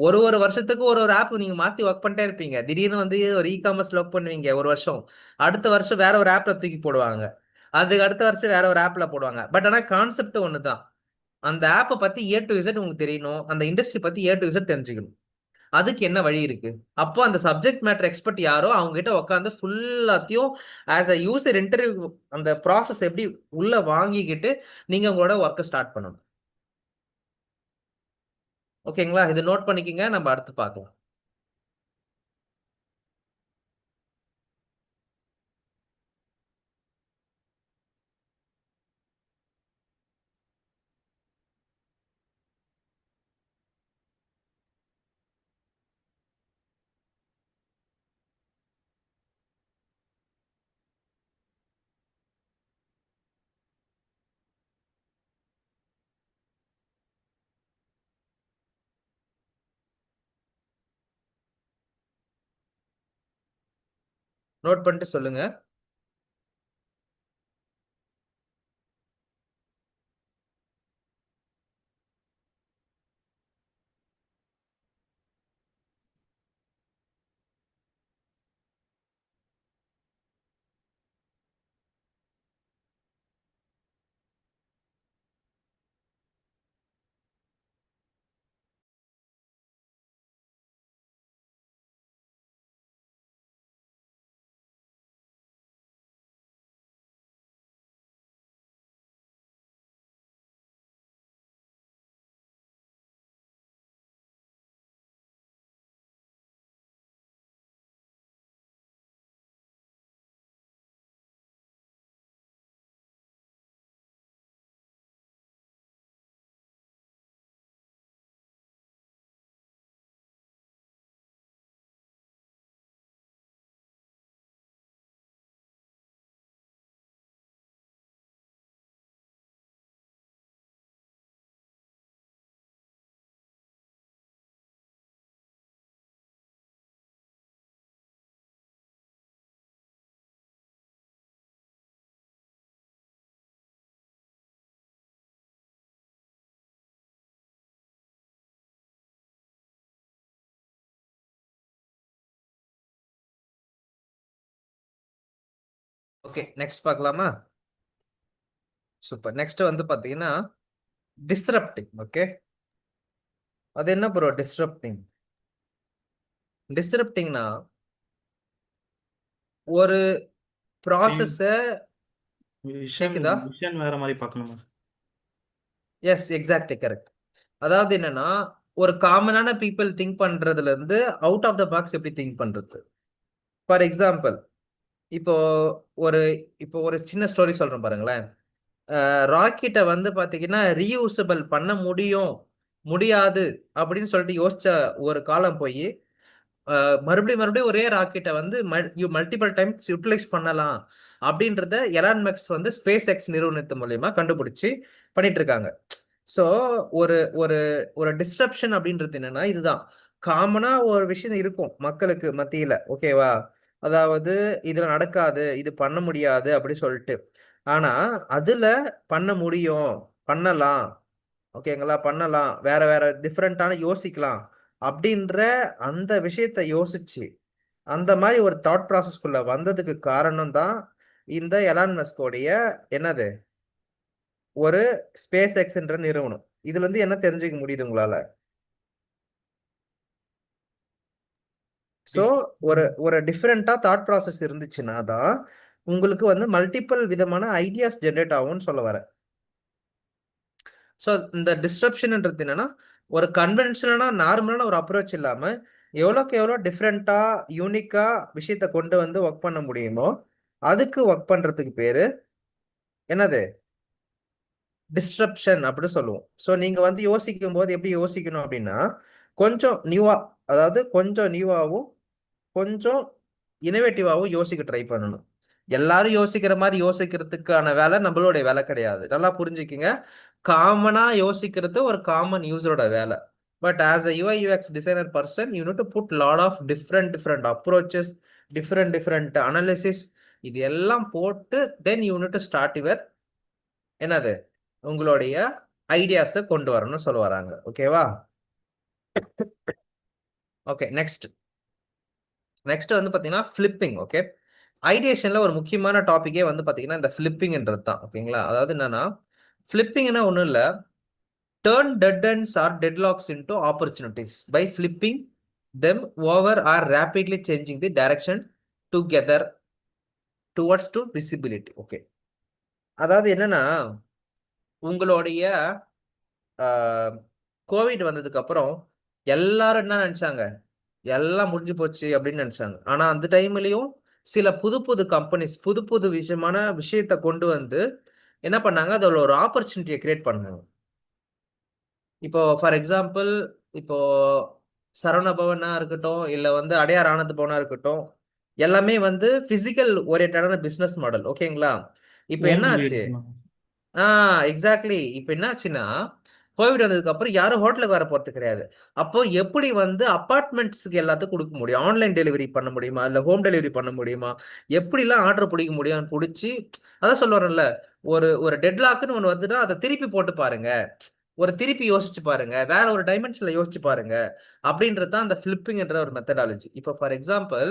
ஒரு ஒரு வருஷத்துக்கு ஒரு ஒரு ஆப் நீங்க மாத்தி ஒர்க் பண்ணிட்டே இருப்பீங்க. திடீர்னு வந்து ஒரு இ காமர்ஸ்ல ஒர்க் பண்ணுவீங்க ஒரு வருஷம், அடுத்த வருஷம் வேற ஒரு ஆப்ல தூக்கி போடுவாங்க, அதுக்கு அடுத்த வருஷம் வேற ஒரு ஆப்ல போடுவாங்க. பட் ஆனா கான்செப்ட் ஒண்ணுதான். அந்த ஆப்பை பத்தி ஏ டு இசட் உங்களுக்கு தெரியணும், அந்த இண்டஸ்ட்ரி பத்தி ஏ டு இசட் தெரிஞ்சுக்கணும். அதுக்கு என்ன வழி இருக்கு? அப்போ அந்த சப்ஜெக்ட் மேட்டர் எக்ஸ்பர்ட் யாரோ அவங்க கிட்ட உட்காந்து ஃபுல்லாத்தையும் ஆஸ் அ யூசர் இன்டர்வியூ அந்த ப்ராசஸ் எப்படி உள்ள வாங்கிக்கிட்டு நீங்க உங்களோட ஒர்க்கை ஸ்டார்ட் பண்ணணும். ஓகேங்களா? இது நோட் பண்ணிக்கங்க, நம்ம அடுத்து பார்க்கலாம். நோட் பண்ணிட்டு சொல்லுங்க. ஓகே, நெக்ஸ்ட் பார்க்கலாமா? சூப்பர். நெக்ஸ்ட் வந்து பாத்தீங்கன்னா டிஸ்ரப்டிங். ஓகே, அது என்ன ப்ரோ டிஸ்ரப்டிங்? டிஸ்ரப்டிங்னா ஒரு ப்ராசஸ விஷன் கேக்குதா? விஷன் வேற மாதிரி பார்க்கணுமா சார்? S, exactly correct. அதாவது என்னன்னா ஒரு காமனான பீப்புள் திங்க் பண்றதுல இருந்து அவுட் ஆஃப் த பாக்ஸ் எப்படி திங்க் பண்றது. ஃபார் எக்ஸாம்பிள், இப்போ ஒரு இப்போ ஒரு சின்ன ஸ்டோரி சொல்றேன் பாருங்களேன். ராக்கெட்டை வந்து பாத்தீங்கன்னா ரீயூசபிள் பண்ண முடியாது அப்படின்னு சொல்லிட்டு யோசிச்ச ஒரு காலம் போய் மறுபடியும் மறுபடியும் ஒரே ராக்கெட்டை வந்து மல்டிபிள் டைம்ஸ் யூட்டிலைஸ் பண்ணலாம் அப்படின்றத எலான் மஸ்க் வந்து ஸ்பேஸ் எக்ஸ் நிறுவனத்து மூலியமா கண்டுபிடிச்சு பண்ணிட்டு இருக்காங்க. ஸோ ஒரு ஒரு ஒரு டிஸ்ட்ரப்ஷன் அப்படின்றது என்னன்னா இதுதான். காமனா ஒரு விஷயம் இருக்கும் மக்களுக்கு மத்தியில, ஓகேவா? அதாவது இதுல நடக்காது, இது பண்ண முடியாது அப்படி சொல்லிட்டு. ஆனா அதுல பண்ண முடியும், பண்ணலாம், ஓகேங்களா? பண்ணலாம், வேற வேற டிஃப்ரெண்டான யோசிக்கலாம் அப்படின்ற அந்த விஷயத்த யோசிச்சு அந்த மாதிரி ஒரு தாட் ப்ராசஸ்க்குள்ள வந்ததுக்கு காரணம் தான் இந்த எலான் மஸ்கோடைய என்னது ஒரு ஸ்பேஸ் எக்ஸ்ன்ற நிறுவனம். இதுல இருந்து என்ன தெரிஞ்சுக்க முடியுது உங்களால? ஸோ ஒரு ஒரு டிஃப்ரெண்டா தாட் ப்ராசஸ் இருந்துச்சுன்னா தான் உங்களுக்கு வந்து மல்டிபிள் விதமான ஐடியாஸ் ஜென்ரேட் ஆகும்னு சொல்ல வரேன். ஸோ இந்த டிஸ்ட்ரப்ஷன்ன்றது என்னன்னா ஒரு கன்வென்ஷனலா நார்மலான ஒரு அப்ரோச் இல்லாம எவ்வளோக்கு எவ்வளோ டிஃப்ரெண்டா யூனிக்கா விஷயத்த கொண்டு வந்து ஒர்க் பண்ண முடியுமோ அதுக்கு ஒர்க் பண்றதுக்கு பேரு என்னது டிஸ்ட்ரப்ஷன் அப்படி சொல்லுவோம். ஸோ நீங்க வந்து யோசிக்கும் போது எப்படி யோசிக்கணும் அப்படின்னா கொஞ்சம் நியூவா, அதாவது கொஞ்சம் நியூவாகவும் கொஞ்சம் இனோவேட்டிவாகவும் யோசிக்க ட்ரை பண்ணணும். எல்லாரும் யோசிக்கிற மாதிரி யோசிக்கிறதுக்கான வேலை நம்மளுடைய வேலை கிடையாது. நல்லா புரிஞ்சுக்கிங்க. காமனா யோசிக்கிறது ஒரு காமன் யூசரோட வேலை. But as a UI UX designer person you need to put lot of different different approaches, different different analysis, இது எல்லாம் போட்டு then you need to start your என்னது உங்களுடைய ஐடியாஸை கொண்டு வரணும்னு சொல்ல வராங்க. ஓகேவா? ஓகே, நெக்ஸ்ட் வந்து பாத்தீங்கன்னா ஃபிளிப்பிங். ஓகே, ஐடியேஷன்ல ஒரு முக்கியமான டாபிக்கே வந்து பாத்தீங்கன்னா இந்த ஃபிளிப்பிங்ன்றது தான். ஓகேங்களா? அதாவது என்னன்னா ஃபிளிப்பிங்னா ஒன்றும் இல்லை, turn dead ends or deadlocks into opportunities by flipping them over are rapidly changing the direction together towards to visibility. Okay, அதாவது என்னன்னா உங்களுடைய கோவிட் வந்ததுக்கு அப்புறம் எல்லாரும் என்ன நினைச்சாங்க, எல்லாம் முடிஞ்சு போச்சு அப்படின்னு நினைச்சாங்க. ஆனா அந்த டைம்லயும் சில புது புது கம்பெனிஸ் புது புது விஷயத்த கொண்டு வந்து என்ன பண்ணாங்க, அதில் ஒரு ஆப்பர்ச்சுனிட்டியை கிரியேட் பண்ணாங்க. இப்போ ஃபார் எக்ஸாம்பிள், இப்போ சரவண பவனா இருக்கட்டும், இல்ல வந்து அடையார் ஆனந்த் பவனா இருக்கட்டும், எல்லாமே வந்து பிசிக்கல் ஓரியன்டான பிசினஸ் மாடல். ஓகேங்களா? இப்போ ஹோம் என்ன டெலிவரி ஆச்சு? பண்ணுவாங்க. எக்ஸாக்ட்லி. இப்போ என்ன ஆச்சுன்னா, கோவிட் வந்ததுக்கு அப்புறம் யாரும் ஹோட்டலுக்கு வர போறது கிடையாது. அப்போ எப்படி வந்து அபார்ட்மெண்ட்ஸ்க்கு எல்லாத்துக்கும் கொடுக்க முடியும்? ஆன்லைன் டெலிவரி பண்ண முடியுமா, இல்ல ஹோம் டெலிவரி பண்ண முடியுமா, எப்படிலாம் ஆர்டர் பிடிக்க முடியும் பிடிச்சி, அதான் சொல்ல வரேன்ல, ஒரு ஒரு டெட்லாக்னு ஒன்று வந்துன்னா அதை திருப்பி போட்டு பாருங்க, ஒரு திருப்பி யோசிச்சு பாருங்க, வேற ஒரு டைமென்ஷன்ல யோசிச்சு பாருங்க. அப்படின்றது தான் அந்த ஃபிளிப்பிங்ன்ற ஒரு மெத்தடாலஜி. இப்போ ஃபார் எக்ஸாம்பிள்,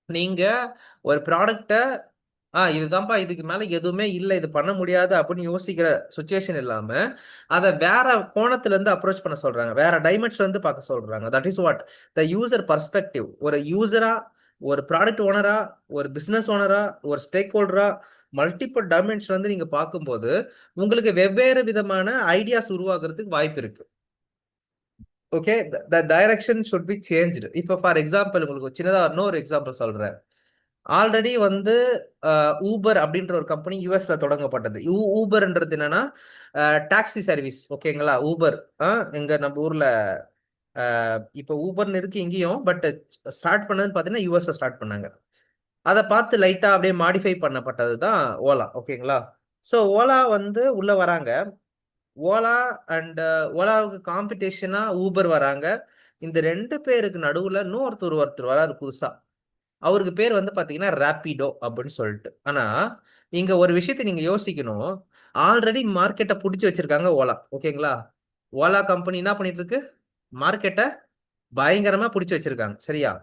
நீங்க ஒரு ப்ராடக்ட்ட இதுதான்ப்பா, இதுக்கு மேல எதுவுமே இல்ல, இது பண்ண முடியாது அப்படின்னு யோசிக்கிற சுச்சுவேஷன் இல்லாம, அத வேற கோணத்துல இருந்து அப்ரோச் பண்ண சொல்றாங்க. வேற டைமென்ஷன்ல இருந்து பார்க்க சொல்றாங்க. That is what the user perspective. ஒரு யூசரா, ஒரு ப்ராடக்ட் ஓனரா, ஒரு பிசினஸ் ஓனரா, ஒரு ஸ்டேக் ஹோல்டரா, மல்டிபிள் டைமென்ஷன் வந்து நீங்க பார்க்கும்போது உங்களுக்கு வெவ்வேறு விதமான ஐடியாஸ் உருவாக்குறதுக்கு வாய்ப்பு இருக்கு. Okay, the direction should be changed. இப்போ ஃபார் எக்ஸாம்பிள் உங்களுக்கு சின்னதா இன்னொரு எக்ஸாம்பிள் சொல்றேன். ஆல்ரெடி வந்து ஊபர் அப்படின்ற ஒரு கம்பெனி யூஎஸ்ல தொடங்கப்பட்டது. ஊபர்ன்றது என்னன்னா டாக்ஸி சர்வீஸ். ஓகேங்களா? ஊபர் எங்க நம்ம ஊர்ல இப்போ ஊபர்னு இருக்கு இங்கேயும், பட் ஸ்டார்ட் பண்ணதுன்னு பார்த்தீங்கன்னா யூஎஸ்ல ஸ்டார்ட் பண்ணாங்க. அதை பார்த்து லைட்டா அப்படியே மாடிஃபை பண்ணப்பட்டது தான் ஓலா. ஓகேங்களா? ஸோ ஓலா வந்து உள்ள வராங்க. ஓலா அண்ட் ஓலாவுக்கு காம்படிஷனா ஊபர் வராங்க. இந்த ரெண்டு பேருக்கு நடுவுல ஒருத்தர் வராரு புதுசா. அவருக்கு பேர் வந்து பாத்தீங்கன்னா ரேபிடோ அப்படின்னு சொல்லிட்டு. ஆனா இங்க ஒரு விஷயத்தை நீங்க யோசிக்கணும். ஆல்ரெடி மார்க்கெட்டை புடிச்சு வச்சிருக்காங்க ஓலா. ஓகேங்களா? ஓலா கம்பெனி என்ன பண்ணிட்டு இருக்கு? மார்க்கெட்டை பயங்கரமா புடிச்சு வச்சிருக்காங்க. சரியா?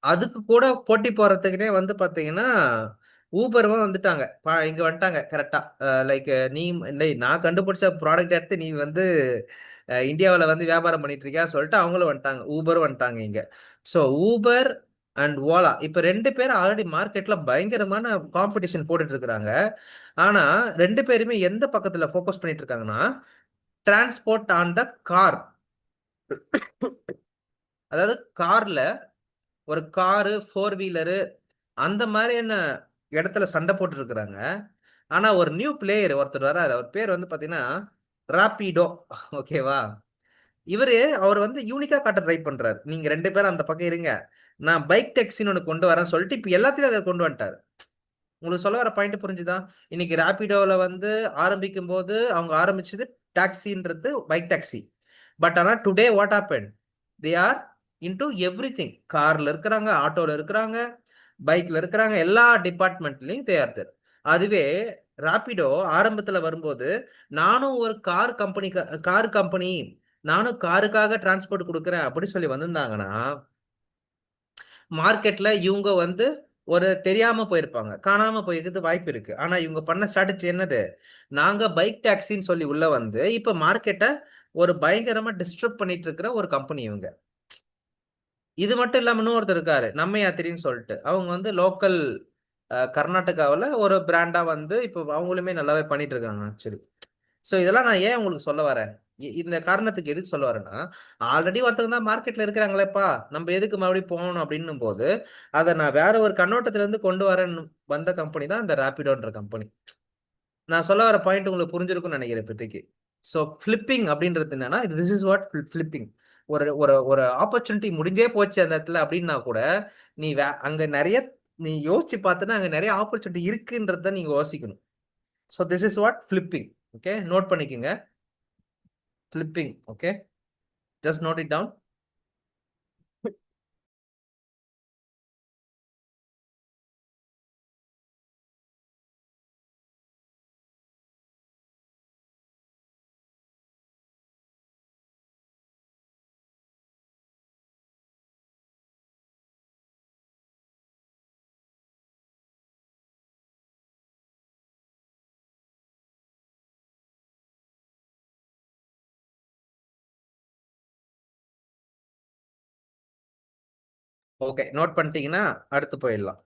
அதுக்கு கூட போட்டி போறதுக்குனே வந்து பாத்தீங்கன்னா ஊபரும் வந்துட்டாங்க. இங்க வந்துட்டாங்க கரெக்டா. லைக் நீ டேய், நான் கண்டுபிடிச்ச ப்ராடக்ட் எடுத்து நீ வந்து இந்தியாவில் வந்து வியாபாரம் பண்ணிட்டு இருக்கியா சொல்லிட்டு அவங்களும் வந்துட்டாங்க. ஊபரும் வந்துட்டாங்க இங்க. ஸோ ஊபர் அண்ட் ஓலா இப்ப ரெண்டு பேரும் ஆல்ரெடி மார்க்கெட்ல பயங்கரமான காம்படிஷன் போட்டுட்டு இருக்கிறாங்க. ஆனா ரெண்டு பேருமே எந்த பக்கத்துல ஃபோக்கஸ் பண்ணிட்டு இருக்காங்கன்னா, டிரான்ஸ்போர்ட் ஆன் த கார். அதாவது கார்ல, ஒரு காரு, ஃபோர் வீலரு, அந்த மாதிரியான இடத்துல சண்டை போட்டு இருக்கிறாங்க. ஆனா ஒரு நியூ பிளேயர் ஒருத்தர் வராரு. அவர் பேர் வந்து பாத்தீங்கன்னா ராபிடோ. ஓகேவா? அவர் வந்து யூனிக்கா காட்ட ட்ரை பண்றாரு. நீங்க ரெண்டு பேரும் அந்த பக்கம் இருங்க, நான் பைக் டாக்ஸின்னு ஒன்று கொண்டு வரேன் சொல்லிட்டு இப்ப எல்லாத்தையும் அதை கொண்டு வந்துட்டாரு. உங்களுக்கு சொல்ல வர பாயிண்ட் புரிஞ்சுதா? இன்னைக்கு ரேபிடோவில் வந்து ஆரம்பிக்கும் போது அவங்க ஆரம்பிச்சது டாக்ஸின்றது பைக் டாக்ஸி. பட் ஆனால் today what happen, they are into every thing. கார்ல இருக்கிறாங்க, ஆட்டோல இருக்கிறாங்க, பைக்ல இருக்கிறாங்க, எல்லா டிபார்ட்மெண்ட்லயும் தே ஆர் தேர். அதுவே ராபிடோ ஆரம்பத்துல வரும்போது, நானும் ஒரு கார் கம்பெனி, நானும் காருக்காக டிரான்ஸ்போர்ட் கொடுக்குறேன் அப்படி சொல்லி வந்திருந்தாங்கன்னா, மார்க்கெட்ல இவங்க வந்து ஒரு தெரியாம போயிருப்பாங்க, காணாம போயிருக்கிறது வாய்ப்பு இருக்கு. ஆனா இவங்க பண்ண ஸ்ட்ராட்டஜி என்னது? நாங்க பைக் டாக்ஸின்னு சொல்லி உள்ள வந்து இப்ப மார்க்கெட்டை ஒரு பயங்கரமா டிஸ்டர்ப் பண்ணிட்டு இருக்கிற ஒரு கம்பெனி இவங்க. இது மட்டும் இல்லாம இன்னொருத்தர் இருக்காரு, நம்ம யாத்திரின்னு சொல்லிட்டு. அவங்க வந்து லோக்கல் கர்நாடகாவில் ஒரு பிராண்டா வந்து இப்போ அவங்களுமே நல்லாவே பண்ணிட்டு இருக்காங்க ஆக்சுவலி. ஸோ இதெல்லாம் நான் ஏன் உங்களுக்கு சொல்ல வரேன், இந்த காரணத்துக்கு எதுக்கு சொல்ல வரேன்னா, ஆல்ரெடி ஒருத்தவங்க தான் மார்க்கெட்ல இருக்கிறாங்களேப்பா, நம்ம எதுக்கு மறுபடியும் போகணும் அப்படின்னும் போது அதை நான் வேற ஒரு கண்ணோட்டத்துல இருந்து கொண்டு வரேன்னு வந்த கம்பெனி தான் இந்த ரேபிடோன்ற கம்பெனி. நான் சொல்ல வர பாயிண்ட் உங்களுக்கு புரிஞ்சிருக்கும்னு நினைக்கிறேன் இப்போதைக்கு. ஸோ ஃபிளிப்பிங் அப்படின்றது என்னன்னா, திஸ் இஸ் வாட் ஃபிளிப்பிங். ஒரு ஒரு ஒரு ஆப்பர்ச்சுனிட்டி முடிஞ்சே போச்சு அந்த இடத்துல அப்படின்னா கூட, அங்க நிறைய நீ யோசிச்சு பார்த்தனா அங்க நிறைய ஆப்பர்ச்சுனிட்டி இருக்குன்றத நீங்க யோசிக்கணும். So this is what flipping. Okay, note பண்ணிக்கோங்க. Flipping. Okay, just note it down. Okay, note பண்ணிட்டீங்கன்னா அடுத்து போயிடலாம்.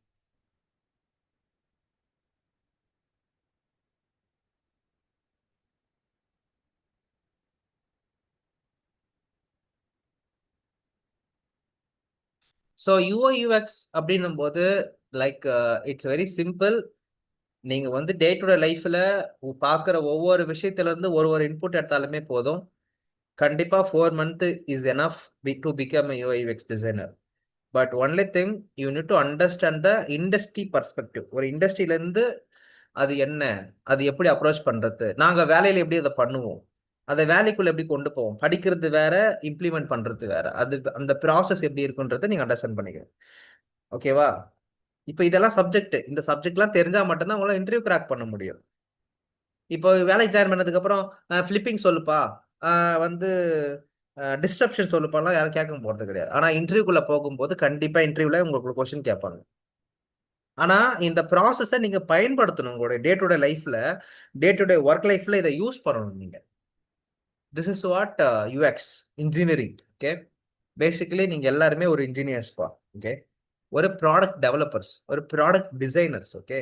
ஸோ யூஐ யூஎக்ஸ் அப்படின்னும் போது லைக் இட்ஸ் வெரி சிம்பிள். நீங்க வந்து டே டு டே லைஃப்ல பார்க்குற ஒவ்வொரு விஷயத்துல இருந்து ஒரு இன்புட் எடுத்தாலுமே போதும். கண்டிப்பா 4 month is enough to become UI UX designer. But only thing you need to understand the industry perspective. ஒரு இண்டஸ்ட்ரியில இருந்து அது என்ன, அது எப்படி அப்ரோச் பண்றது, நாங்க வேலையில எப்படி அதை பண்ணுவோம், அதை வேலைக்குள்ள எப்படி கொண்டு போவோம், படிக்கிறது வேற, இம்ப்ளிமெண்ட் பண்றது வேற, அது அந்த ப்ராசஸ் எப்படி இருக்குன்றதை நீங்க அண்டர்ஸ்டாண்ட் பண்ணிக்கணும். ஓகேவா? இப்போ இதெல்லாம் சப்ஜெக்ட், இந்த சப்ஜெக்ட்லாம் தெரிஞ்சா மட்டும்தான் உங்களால இன்டர்வியூ கிராக் பண்ண முடியும். இப்போ வேலைக்கு ஜாயின் பண்ணதுக்கு அப்புறம் ஃபிளிப்பிங் சொல்லுப்பா, வந்து டிஸ்ட்ரப்ஷன் சொல்லுப்பாலாம் யாரும் கேட்க போறது கிடையாது. ஆனா இன்டர்வியூக்குள்ள போகும்போது கண்டிப்பா இன்டர்வியூல உங்களுக்கு கொஸ்டின் கேட்பாங்க. ஆனா இந்த ப்ராசஸை நீங்க பயன்படுத்தணும் உங்களுடைய டே டு டே லைஃப்ல, டே டு டே ஒர்க் லைஃப்ல இதை யூஸ் பண்ணணும் நீங்க. This is what UX engineering. Okay, basically நீங்க எல்லாருமே ஒரு இன்ஜினியர்ஸ்பா. ஓகே, ஒரு ப்ராடக்ட் டெவலப்பர்ஸ், ஒரு ப்ராடக்ட் டிசைனர்ஸ். ஓகே,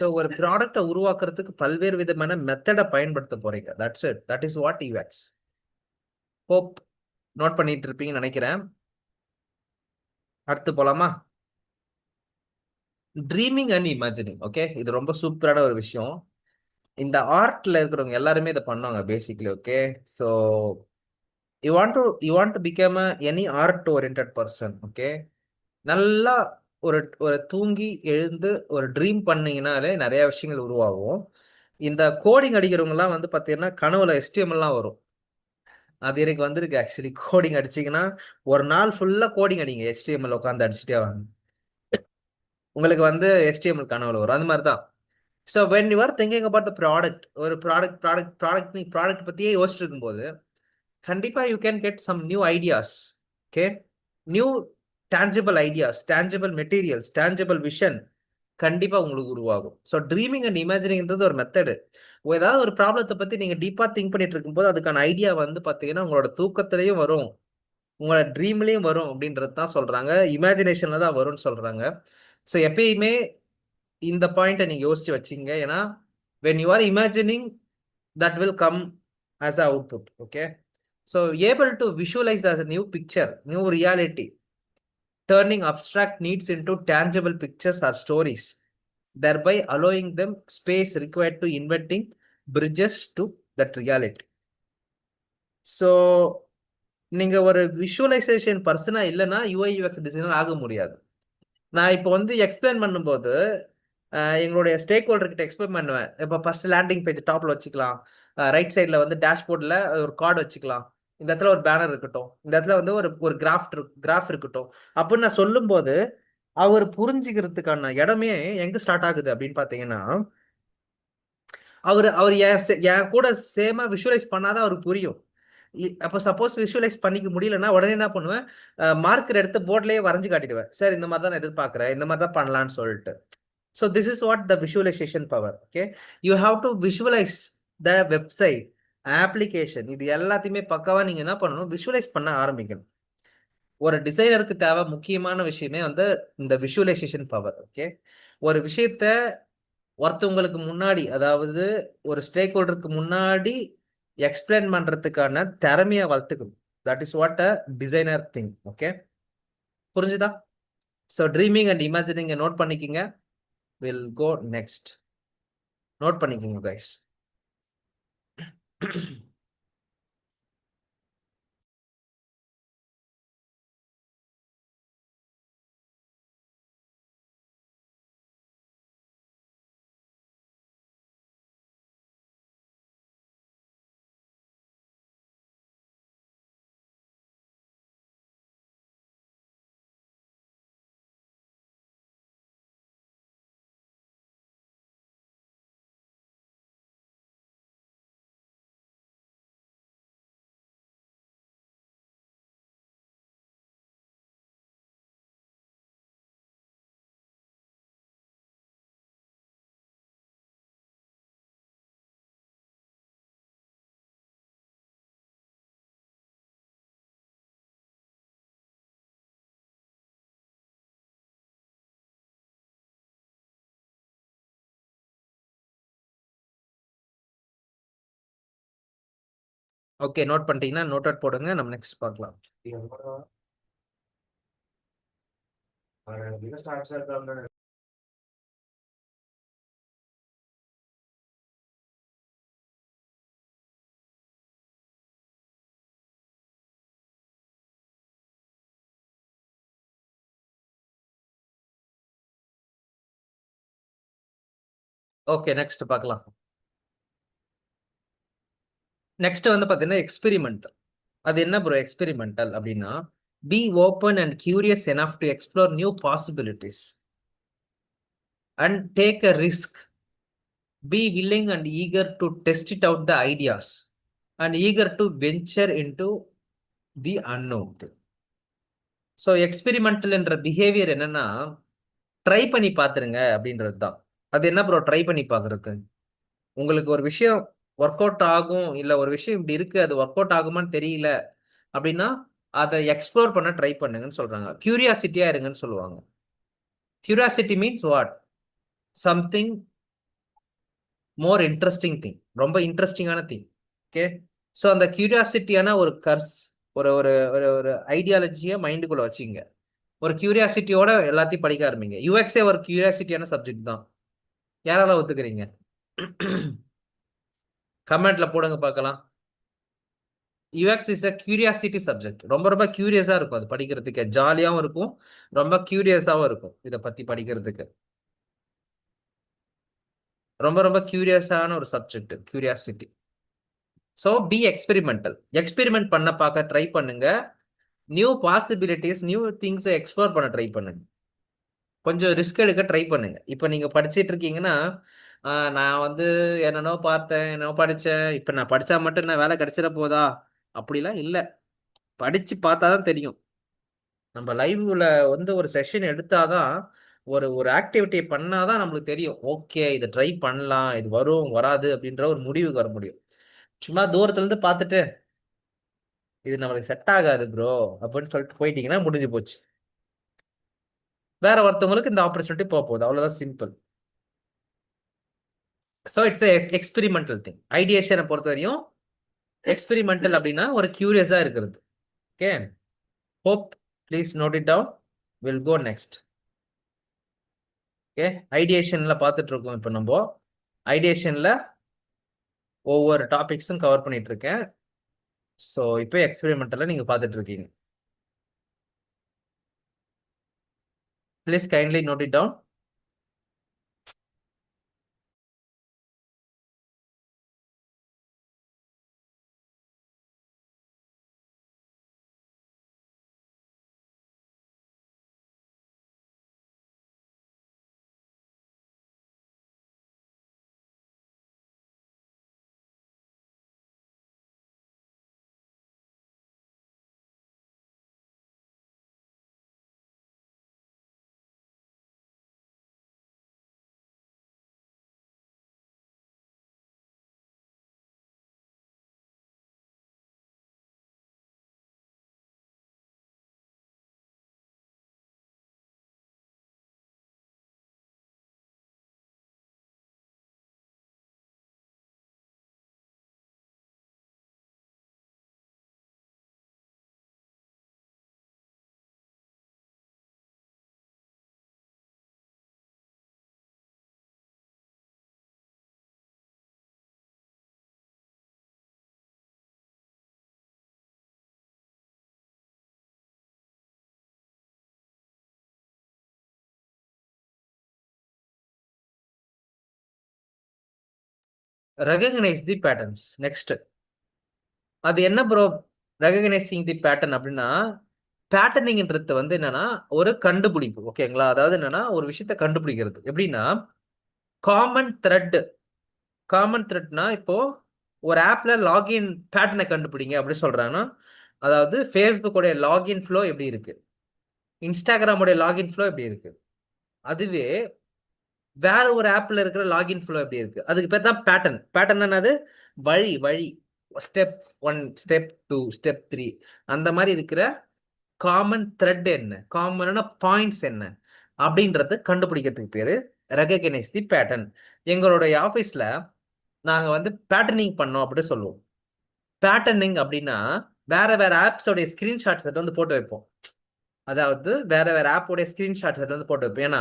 ஸோ ஒரு ப்ராடக்டை உருவாக்குறதுக்கு பல்வேறு விதமான மெத்தடை பயன்படுத்த போறீங்க. That's it, that is what UX. Hope note பண்ணிட்டு இருப்பீங்கன்னு நினைக்கிறேன். அடுத்து போலாமா? Dreaming and imagining. ஓகே, இது ரொம்ப சூப்பரான ஒரு விஷயம். இந்த ஆர்ட்ல இருக்கிறவங்க எல்லாருமே இதை பண்ணுவாங்க basically. Okay, so you want to become any art oriented person. Okay, நல்லா ஒரு ஒரு தூங்கி எழுந்து ஒரு ட்ரீம் பண்ணீங்கனாலே நிறைய விஷயங்கள் உருவாகும். இந்த கோடிங் அடிக்கிறவங்கலாம் வந்து பார்த்தீங்கன்னா கனவுல எஸ்டிஎம்எல்லாம் வரும். அது எனக்கு வந்திருக்கு ஆக்சுவலி. கோடிங் அடிச்சிங்கன்னா ஒரு நாள் ஃபுல்லாக கோடிங் அடிங்க, எஸ்டிஎம்எல் உட்காந்து அடிச்சுட்டே வாங்க, உங்களுக்கு வந்து எஸ்டிஎம்எல் கனவுல வரும். அது மாதிரி தான். So when you are thinking about the product, ஒரு ப்ராடக்ட் நீ ப்ராடக்ட் பற்றியே யோசிச்சுட்டு இருக்கும்போது கண்டிப்பாக you can get some new ideas. Okay, new tangible ideas, tangible materials, tangible vision கண்டிப்பாக உங்களுக்கு உருவாகும். ஸோ ட்ரீமிங் அண்ட் இமேஜினிங்ன்றது ஒரு மெத்தடு. ஏதாவது ஒரு ப்ராப்ளத்தை பற்றி நீங்கள் டீப்பாக திங்க் பண்ணிட்டு இருக்கும்போது அதுக்கான ஐடியா வந்து பார்த்தீங்கன்னா உங்களோட தூக்கத்திலையும் வரும், உங்களோட ட்ரீம்லேயும் வரும் அப்படின்றது தான் சொல்கிறாங்க. இமேஜினேஷனில் தான் வரும்னு சொல்கிறாங்க. ஸோ எப்பயுமே இந்த பாயிண்ட்டை நீங்கள் யோசிச்சு வச்சிங்க. ஏன்னா when you are imagining, that will come as a output. Okay, so able to visualize as a new picture, new reality, turning abstract needs into tangible pictures or stories, thereby allowing them space required to inventing bridges to that reality. So நீங்க ஒரு visualisation பர்சனா இல்லைன்னா UI UX designer ஆக முடியாது. நான் இப்போ வந்து explain பண்ணும்போது எங்களுடைய ஸ்டேக் ஹோல்டர் கிட்ட எக்ஸ்பிளைன் பண்ணுவேன். இப்போ ஃபர்ஸ்ட் லேண்டிங் பேஜ் டாப்ல வச்சுக்கலாம், ரைட் சைடில் வந்து டேஷ்போர்டில் ஒரு கார்டு வச்சுக்கலாம், இந்த இடத்துல ஒரு பேனர் இருக்கட்டும், இந்த இடத்துல வந்து ஒரு ஒரு கிராஃப் இருக்கட்டும் அப்படின்னு நான் சொல்லும்போது அவர் புரிஞ்சுக்கிறதுக்கான இடமே எங்க ஸ்டார்ட் ஆகுது அப்படின்னு பார்த்தீங்கன்னா, அவர் அவர் என் கூட சேமா விஷுவலைஸ் பண்ணாதான் அவருக்கு புரியும். அப்போ சப்போஸ் விஷுவலைஸ் பண்ணிக்க முடியலன்னா உடனே என்ன பண்ணுவேன், மார்க்கர் எடுத்து போர்ட்லேயே வரைஞ்சு காட்டிடுவேன். சார் இந்த மாதிரி தான் நான் எதிர்பார்க்குறேன், இந்த மாதிரி தான் பண்ணலான்னு சொல்லிட்டு. So this is what the visualization power. Okay, you have to visualize the website, application, இது எல்லாத்தையுமே பக்காவா நீங்க என்ன பண்ணணும், விஷுவலைஸ் பண்ண ஆரம்பிக்கணும். ஒரு டிசைனருக்கு தேவை முக்கியமான விஷயமே வந்து இந்த விஷுவலைசேஷன் பவர். ஓகே, ஒரு விஷயத்த ஒருத்தவங்களுக்கு முன்னாடி, அதாவது ஒரு ஸ்டேக் ஹோல்டருக்கு முன்னாடி எக்ஸ்பிளைன் பண்றதுக்கான திறமையை வளர்த்துக்கணும். That is what a designer thing. Okay, புரிஞ்சுதா? So dreaming and imagining note பண்ணிக்கிங்க. Will go next. நோட் பண்ணிக்கோங்க கைஸ். ஓகே, நோட் பண்ணிட்டீங்கன்னா நோட் அவுட் போடுங்க. நம்ம நெக்ஸ்ட் பார்க்கலாம். ஓகே, நெக்ஸ்ட் பார்க்கலாம். நெக்ஸ்ட் வந்து பார்த்தீங்கன்னா எக்ஸ்பெரிமெண்ட். அது என்ன ப்ரோ எக்ஸ்பெரிமெண்டல் அப்படின்னா, be open and curious enough to explore new possibilities and take a risk. Be willing and eager to test it out the ideas and eager to venture into the unknown. So experimental என்ற behaviour என்னன்னா, try பண்ணி பார்த்துருங்க அப்படின்றது தான். அது என்ன bro try பண்ணி பார்க்கறது? உங்களுக்கு ஒரு விஷயம் ஒர்க் அவுட் ஆகும், இல்லை ஒரு விஷயம் இப்படி இருக்கு அது ஒர்க் அவுட் ஆகுமான்னு தெரியல அப்படின்னா அதை எக்ஸ்ப்ளோர் பண்ண ட்ரை பண்ணுங்கன்னு சொல்றாங்க. கியூரியாசிட்டியா இருங்கன்னு சொல்லுவாங்க. Curiosity means what? Something more interesting thing, ரொம்ப இன்ட்ரெஸ்டிங்கான திங். ஓகே, ஸோ அந்த கியூரியாசிட்டியான ஒரு கர்ஸ், ஒரு ஒரு ஒரு ஒரு ஐடியாலஜியை மைண்டுக்குள்ள வச்சுங்க. ஒரு கியூரியாசிட்டியோட எல்லாத்தையும் படிக்க ஆரம்பிங்க. யூஎக்ஸே ஒரு கியூரியாசிட்டியான சப்ஜெக்ட் தான். யாரால ஒத்துக்கிறீங்க? கமெண்ட்ல போடுங்க பார்க்கலாம். UX is a curiosity subject. ரொம்ப ரொம்ப கியூரியஸா இருக்கும் அது படிக்கிறதுக்கு, ஜாலியாகவும் இருக்கும், ரொம்ப கியூரியஸாகவும் இருக்கும். இதை பத்தி படிக்கிறதுக்கு ரொம்ப ரொம்ப கியூரியஸான ஒரு subject curiosity. So be experimental. Experiment பண்ண பார்க்க ட்ரை பண்ணுங்க. நியூ பாசிபிலிட்டிஸ், நியூ திங்ஸை எக்ஸ்ப்ளோர் பண்ண ட்ரை பண்ணுங்க. கொஞ்சம் ரிஸ்க் எடுக்க ட்ரை பண்ணுங்க. இப்போ நீங்க படிச்சுட்டு இருக்கீங்கன்னா, நான் வந்து என்னென்னோ பார்த்தேன், என்னோ படித்தேன், இப்போ நான் படித்தா மட்டும் என்ன வேலை கிடைச்சிட போதா? அப்படிலாம் இல்லை. படித்து பார்த்தா தான் தெரியும். நம்ம லைவ்ல வந்து ஒரு செஷன் எடுத்தாதான், ஒரு ஒரு ஆக்டிவிட்டி பண்ணாதான் நம்மளுக்கு தெரியும். ஓகே, இதை ட்ரை பண்ணலாம், இது வரும் வராது அப்படின்ற ஒரு முடிவுக்கு வர முடியும். சும்மா தூரத்துல இருந்து பார்த்துட்டு இது நம்மளுக்கு செட் ஆகாது ப்ரோ அப்படின்னு சொல்லிட்டு போயிட்டீங்கன்னா முடிஞ்சு போச்சு. வேற ஒருத்தவங்களுக்கு இந்த ஆப்பர்ச்சுனிட்டி போக போகுது, அவ்வளவுதான், simple. So it's experimental thing. ஐடியேஷனை பொறுத்த வரையும் எக்ஸ்பெரிமெண்டல் அப்படின்னா ஒரு கியூரியஸா இருக்கிறது. Okay, hope please note it down. Will go next. Okay, ஐடியேஷன்ல பார்த்துட்டு இருக்கோம். இப்போ நம்ம ஐடியேஷன்ல ஒவ்வொரு டாபிக்ஸும் கவர் பண்ணிட்டு இருக்கேன். ஸோ இப்போ எக்ஸ்பெரிமெண்டல்ல நீங்க பார்த்துட்டு இருக்கீங்க. Please kindly note it down. Recognise the patterns. Next, அது என்ன ப்ரோ ரெகக்னைசிங் தி பேட்டர்ன் அப்படின்னா, பேட்டர்னிங்ன்றது வந்து என்னன்னா ஒரு கண்டுபிடிப்பு. ஓகேங்களா? அதாவது என்னன்னா ஒரு விஷயத்த கண்டுபிடிக்கிறது. எப்படின்னா காமன் த்ரெட். காமன் த்ரெட்னா இப்போ ஒரு ஆப்ல லாகின் பேட்டர்னை கண்டுபிடிங்க அப்படி சொல்றாங்கன்னா, அதாவது ஃபேஸ்புக்கோடைய லாகின் ஃப்ளோ எப்படி இருக்கு, இன்ஸ்டாகிராமோடைய லாகின் ஃப்ளோ எப்படி இருக்கு, அதுவே வேற ஒரு ஆப்ல இருக்கிற லாகின் ஃப்ளோ எப்படி இருக்கு, அதுக்கு பேர் தான் பேட்டர்ன். பேட்டர்ன் என்னது? வழி வழி. ஸ்டெப் 1, ஸ்டெப் 2, ஸ்டெப் 3, அந்த மாதிரி இருக்கிற காமன் த்ரெட் என்ன, காமனான பாயிண்ட்ஸ் என்ன அப்படின்றத கண்டுபிடிக்கிறதுக்கு பேரு ரெகக்னைஸ் தி பேட்டர்ன். எங்களுடைய ஆஃபீஸ்ல நாங்க வந்து பேட்டர்னிங் பண்ணோம் அப்படின்னு சொல்லுவோம். பேட்டர்னிங் அப்படின்னா வேற வேற ஆப்ஸோடைய ஸ்கிரீன்ஷாட்ஸ் வந்து போட்டு வைப்போம். அதாவது வேற வேற ஆப்போடைய ஸ்கிரீன்ஷாட்ஸ் வந்து போட்டு வைப்போம். ஏன்னா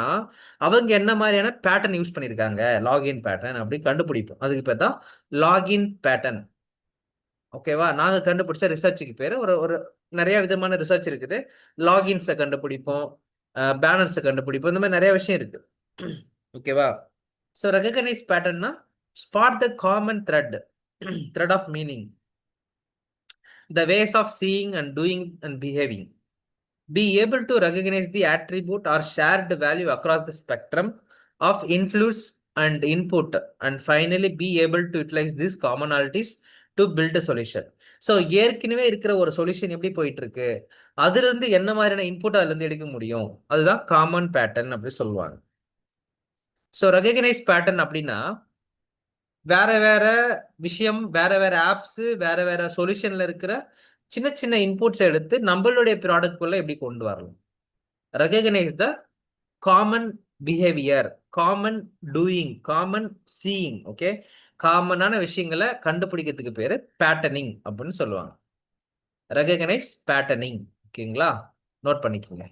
அவங்க என்ன மாதிரியான பேட்டர்ன் யூஸ் பண்ணியிருக்காங்க, லாகின் பேட்டர்ன் அப்படி கண்டுபிடிப்போம். அதுக்கு பேர் தான் லாகின் பேட்டர்ன். ஓகேவா? நாங்க கண்டுபிடிச்ச ரிசர்ச்சுக்கு பேரு ஒரு ஒரு நிறைய விதமான ரிசர்ச் இருக்குது. லாகின்ஸை கண்டுபிடிப்போம், பேனர்ஸை கண்டுபிடிப்போம், இந்த மாதிரி நிறைய விஷயம் இருக்கு. ஓகேவா? ஸோ ரெகனைஸ் பேட்டர்ன்னா spot the common thread thread of meaning, the ways of seeing and doing and behaving, be able to recognize the attribute or shared value across the spectrum of influence and input, and finally be able to utilize these commonalities to build a solution. So ஏற்கனவே இருக்கிற ஒரு solution எப்படி போயிட்டு இருக்கு, அதுல இருந்து என்ன மாதிரியான இன்புட் அதுல இருந்து எடுக்க முடியும், அதுதான் காமன் பேட்டர்ன் அப்படி சொல்லுவாங்க. ஸோ ரெகனைஸ் பேட்டர்ன் அப்படின்னா வேற வேற விஷயம், வேற வேற ஆப்ஸ், வேற வேற சொல்யூஷன்ல இருக்கிற சின்ன சின்ன இன்புட்ஸ் எடுத்து நம்மளுடைய ப்ராடக்ட் குள்ள எப்படி கொண்டு வரலாம். Recognise the common behaviour, common doing, common seeing. Okay, காமனான விஷயங்களை கண்டுபிடிக்கிறதுக்கு பேரு பேட்டர்னிங் அப்படின்னு சொல்லுவாங்க. Recognise patterning. ஓகேங்களா? நோட் பண்ணிக்கோங்க.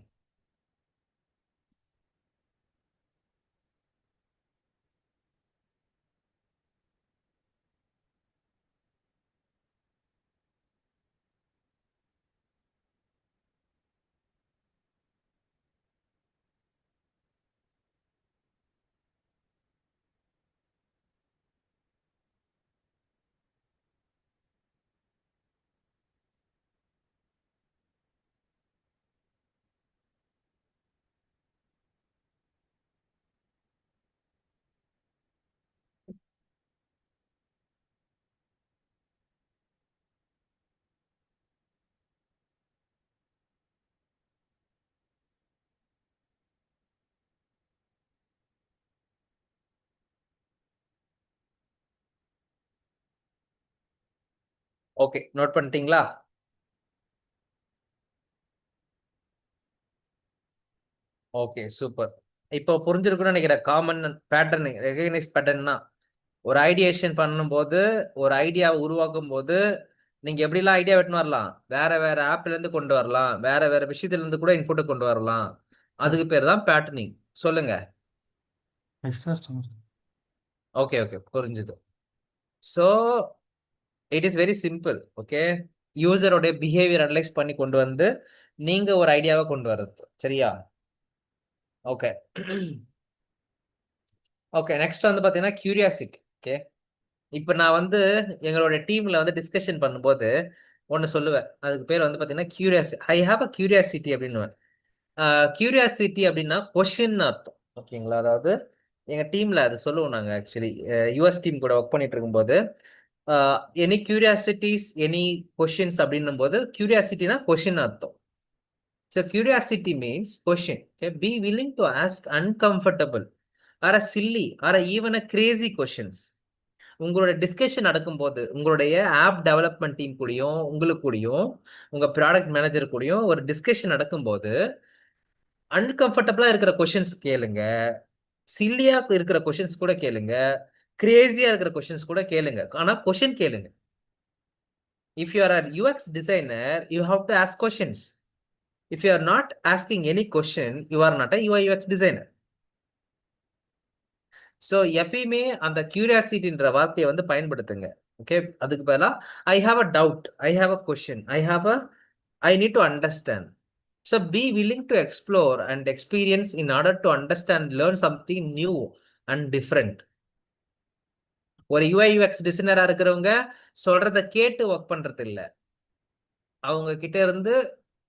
ஓகே, நோட் பண்ணிட்டீங்களா? Okay, super. இப்போ புரிஞ்சிருக்கும்னு நினைக்கிறேன். காமன் பேட்டர்ன், ரெகனைஸ் பேட்டர்ன்னா ஒரு ஐடியேஷன் பண்ணும்போது, ஒரு ஐடியாவை உருவாக்கும் போது நீங்க எப்படிலாம் ஐடியா வெட்டுன்னு வரலாம், வேற வேற ஆப்ல இருந்து கொண்டு வரலாம், வேற வேற விஷயத்துல இருந்து கூட இன்புட்டை கொண்டு வரலாம். அதுக்கு பேர் தான் பேட்டர்னிங். சொல்லுங்க. எஸ் சார் சொன்னேன். ஓகே ஓகே, புரிஞ்சுது. So it is very simple. Okay, யூசரோடைய பிஹேவியர் அனலைஸ் பண்ணி கொண்டு வந்து நீங்க ஒரு ஐடியாவை கொண்டு வர்றது. சரியா? ஓகே ஓகே, நெக்ஸ்ட் வந்து பாத்தீங்கன்னா கியூரியாசிட்டி. ஓகே, இப்போ நான் வந்து எங்களோட டீம்ல வந்து டிஸ்கஷன் பண்ணும்போது ஒன்று சொல்லுவேன். அதுக்கு பேர் வந்து பாத்தீங்கன்னா curiosity. I have a curiosity அப்படின்னு. கியூரியாசிட்டி அப்படின்னா கொஷின் அர்த்தம். ஓகேங்களா? அதாவது எங்க டீம்ல அது சொல்லுவோம் நாங்க. ஆக்சுவலி யூஎஸ் டீம் கூட ஒர்க் பண்ணிட்டு இருக்கும்போது எனி கியூரியாசிட்டிஸ், எனி கொஷின்ஸ் அப்படின்னும் போது கியூரியாசிட்டினா கொஷின் அர்த்தம். So curiosity means question. Be willing to ask uncomfortable or a silly or even a crazy questions. உங்களோட டிஸ்கஷன் நடக்கும்போது உங்களுடைய ஆப் டெவலப்மெண்ட் டீம் கூடயும் உங்களுக்கு கூடயும் உங்க ப்ராடக்ட் மேனேஜர் கூடயும் ஒரு டிஸ்கஷன் நடக்கும்போது அன்கம்ஃபர்டபுளா இருக்கிற கொஷின்ஸ் கேளுங்க, சில்லியா இருக்கிற கொஷின்ஸ் கூட கேளுங்க, கிரேசியா இருக்கிற கொஷின்ஸ் கூட கேளுங்க. ஆனா கொஷின் கேளுங்க. If you are a UX designer, you have to ask questions. If you are not asking any question, you are not a UX designer. So எப்பயுமே அந்த கியூரியாசிட்டின்ற வார்த்தையை வந்து பயன்படுத்துங்க. ஓகே, அதுக்கு பதிலாக ஐ have a doubt, I have a question, I need to understand. So be willing to explore and experience in order to understand, learn something new and different. ஒரு UI UX டிசைனரா இருக்கிறவங்க சொல்றத கேட்டு ஒர்க் பண்றது இல்ல, அவங்க கிட்ட இருந்து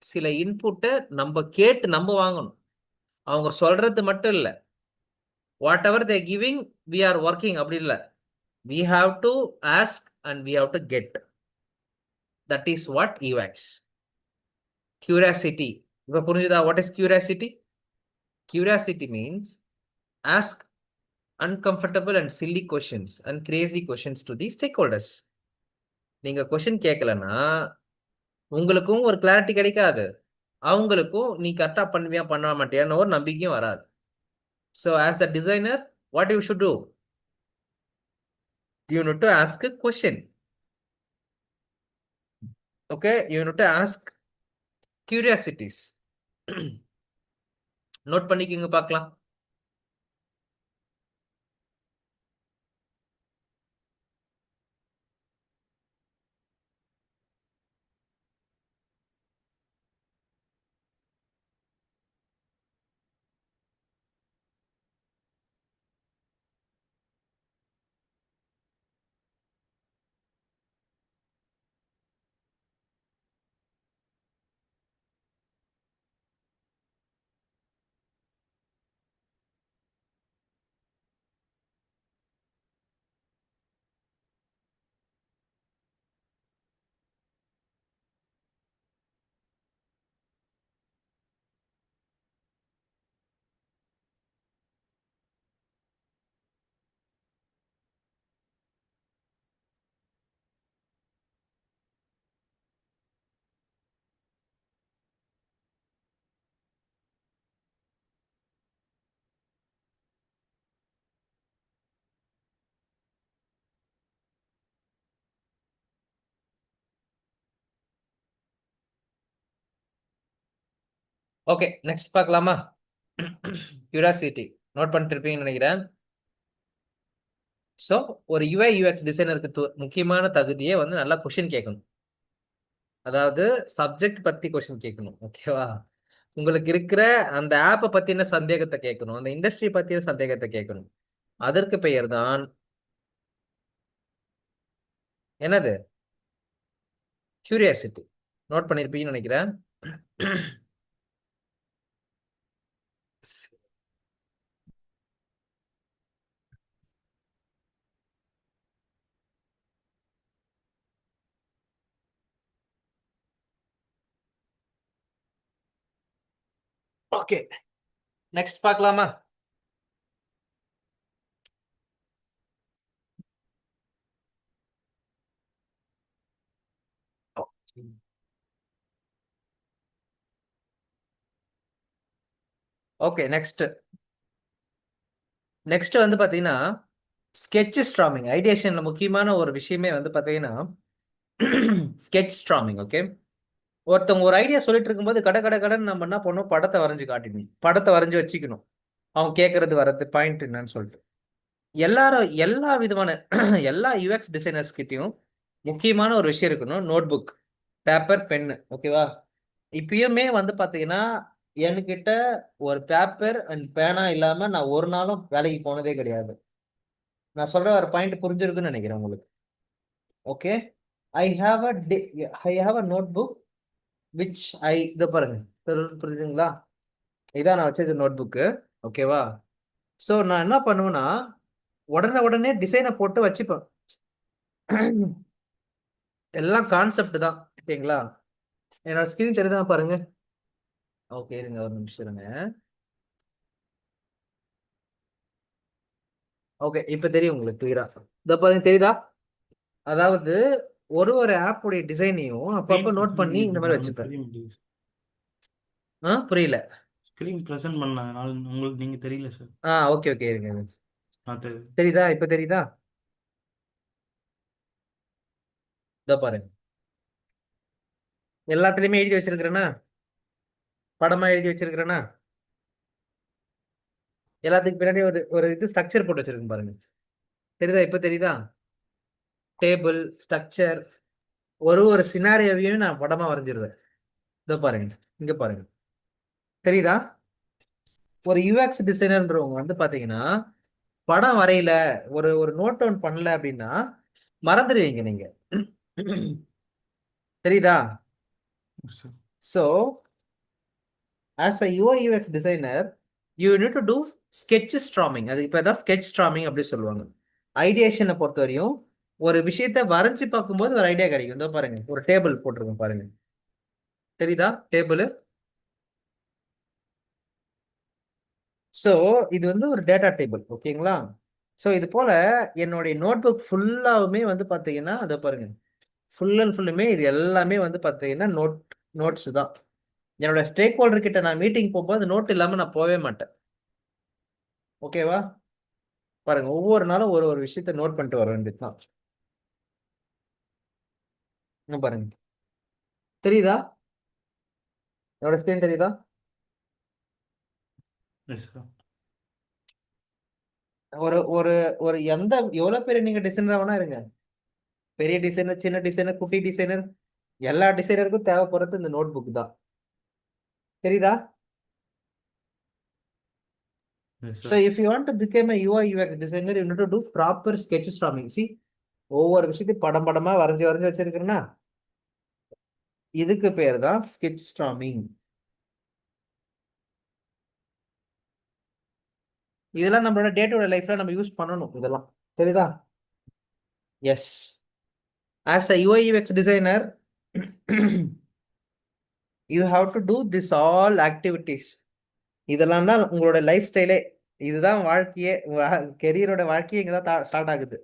சில இன்புட்டை நம்ம கேட்டு நம்ம வாங்கணும். அவங்க சொல்றது மட்டும் இல்ல, whatever they giving we are working அப்படி இல்ல, we have to ask and we have to get. That is what UX. Curiosity. இப்ப புரிஞ்சுதா? What is curiosity? Curiosity means ask uncomfortable and silly questions and crazy questions to the stakeholders. நீங்க question கேட்கலன்னா உங்களுக்கும் ஒரு clarity கிடைக்காது, அவங்களுக்கும் நீ கரெக்டா பண்ணுவியா பண்ண மாட்டியான்னு ஒரு நம்பிக்கையும் வராது. So as a designer, what you should do? You need to ask a question. Okay, you need to ask curiosities. Note பண்ணிக்கோங்க பார்க்கலாம். ஓகே, நெக்ஸ்ட் பார்க்கலாமா? கியூரியாசிட்டி நோட் பண்ணிட்டு இருப்பீங்கன்னு நினைக்கிறேன். ஸோ ஒரு யூஐ யூஎக்ஸ் டிசைனருக்கு முக்கியமான தகுதியே வந்து நல்லா கொஷின் கேட்கணும். அதாவது சப்ஜெக்ட் பத்தி கொஸ்டின் கேட்கணும். ஓகேவா? உங்களுக்கு இருக்கிற அந்த ஆப்பை பத்தின சந்தேகத்தை கேட்கணும், அந்த இண்டஸ்ட்ரி பத்தின சந்தேகத்தை கேட்கணும். அதற்கு பெயர் தான் என்னது? கியூரியாசிட்டி. நோட் பண்ணிருப்பீங்கன்னு நினைக்கிறேன். ஓகே, நெக்ஸ்ட் பார்க்கலாமா? ஓகே, நெக்ஸ்ட் வந்து பாத்தீங்கன்னா ஸ்கெட்ச் ஸ்ட்ராமிங். ஐடியேஷன்ல முக்கியமான ஒரு விஷயமே வந்து பாத்தீங்கன்னா ஸ்கெட்ச் ஸ்ட்ராமிங். ஓகே, ஒருத்தவங்க ஒரு ஐடியா சொல்லிட்டு இருக்கும்போது கடன் நம்ம என்ன பண்ணணும், படத்தை வரைஞ்சு காட்டிக்கணும், படத்தை வரைஞ்சு வச்சுக்கணும், அவங்க கேட்கறது வர்றது பாயிண்ட் என்னன்னு சொல்லிட்டு. எல்லா விதமான எல்லா யூஎக்ஸ் டிசைனர்ஸ் கிட்டையும் முக்கியமான ஒரு விஷயம் இருக்கணும், நோட் புக், பேப்பர், பென்னு. ஓகேவா? இப்பயுமே வந்து பாத்தீங்கன்னா என்கிட்ட ஒரு பேப்பர் அண்ட் பேனா இல்லாம நான் ஒரு நாளும் வேலைக்கு போனதே கிடையாது. நான் சொல்ற ஒரு பாயிண்ட் புரிஞ்சிருக்குன்னு நினைக்கிறேன் உங்களுக்கு. Okay, I have a notebook which இதை பாருங்க, புரிஞ்சுங்களா? இதான் நான் வச்சது நோட் புக்கு. ஓகேவா? ஸோ நான் என்ன பண்ணுவேன்னா உடனே டிசைனை போட்டு வச்சுப்பேன். எல்லாம் கான்செப்ட் தான். ஓகேங்களா? என்னோட ஸ்கிரீன் தெரியுதா பாருங்க. ஓகே, இருங்க ஒரு நிமிஷம் இருங்க. ஓகே, இப்ப தெரியும் உங்களுக்கு கிளியரா. இத பாருங்க, தெரியுதா? அதாவது ஒரு ஆப் உடைய டிசைனையும் அப்பப்ப நோட் பண்ணி இந்த மாதிரி வச்சுப்பேன். புரியல. ஸ்கிரீன் பிரசன்ட் பண்ணதுனால உங்களுக்கு நீங்க தெரியல சார். ஓகே ஓகே, இருங்க. தெரியுது. தெரியுதா? இப்ப தெரியுதா? இதோ பாருங்க, எல்லாத்துலயுமே எழுதி வச்சிருக்கிறேன்னா, படமா எழுதி வச்சிருக்கிறேன்னா, எல்லாத்துக்கு பின்னாடி ஒரு ஒரு இது ஸ்ட்ரக்சர் போட்டு வச்சிருக்கேன் பாருங்க. தெரியுதா? இப்ப தெரியுதா? டேபிள் ஸ்ட்ரக்சர், ஒரு சினாரியோவையும் நான் படமா வரைஞ்சிருவேன். இதோ பாருங்க, இங்க பாருங்க, தெரியுதா? ஒரு யூஎக்ஸ் டிசைனர்ன்றவங்க வந்து பாத்தீங்கன்னா படம் வரையில, ஒரு நோட் டவுன் பண்ணல அப்படின்னா மறந்துடுவீங்க நீங்க. தெரியுதா? So as a UI UX designer you need to do sketch storming. அது இப்போ தான் ஸ்கெட்ச் ஸ்ட்ராமிங் அப்படி சொல்லுவாங்க. ஐடியேஷனை பொறுத்த வரையும் ஒரு விஷயத்த வரைஞ்சி பார்க்கும்போது ஒரு ஐடியா கிடைக்கும். இதோ பாருங்க, ஒரு டேபிள் போட்டிருக்கோம் பாருங்க, தெரியுதா? டேபிள். ஸோ இது வந்து ஒரு டேட்டா டேபிள். ஓகேங்களா? ஸோ இது போல என்னுடைய நோட் புக் ஃபுல்லாவுமே வந்து பார்த்தீங்கன்னா அதை பாருங்க, ஃபுல் அண்ட் ஃபுல்லுமே இது எல்லாமே வந்து பார்த்தீங்கன்னா நோட்ஸ் தான். என்னோட ஸ்டேக் ஹோல்டர் கிட்ட நான் மீட்டிங் போகும்போது நோட் இல்லாமல் நான் போகவே மாட்டேன். ஓகேவா? பாருங்க, ஒவ்வொரு நாளும் ஒரு விஷயத்த நோட் பண்ணிட்டு வர வேண்டியது தான். பாருங்க, தெரியுதா? என்னோட ஸ்கிரீன் தெரியுதா? Yes sir. ஒரு ஒரு ஒரு எவ்வளவு பேர் நீங்க டிசைனர் வேணா இருங்க, பெரிய டிசைனர், சின்ன டிசைனர், குட்டி டிசைனர், எல்லா டிசைனருக்கும் தேவைப்படுறது இந்த நோட் புக் தான். தெரியுதா? Yes So sir. if you want to become a UI UX designer, you need to do proper sketch storming. See, ஒவ்வொரு விஷயத்தையும் படம் படமா வரைஞ்சு வரைஞ்சு வச்சிருக்கிறேன்னா இதுக்கு பேர் தான் sketch storming. இதெல்லாம் நம்மளோட டே டு டே லைஃப்ல நம்ம யூஸ் பண்ணணும் இதெல்லாம். தெரியுதா? S. As a UI UX designer, you have to do this all activities. இதெல்லாம் தான் உங்களோட லைஃப் ஸ்டைலே. இதுதான் வாழ்க்கையே, கெரியரோட வாழ்க்கையே இங்கதான் ஸ்டார்ட் ஆகுது.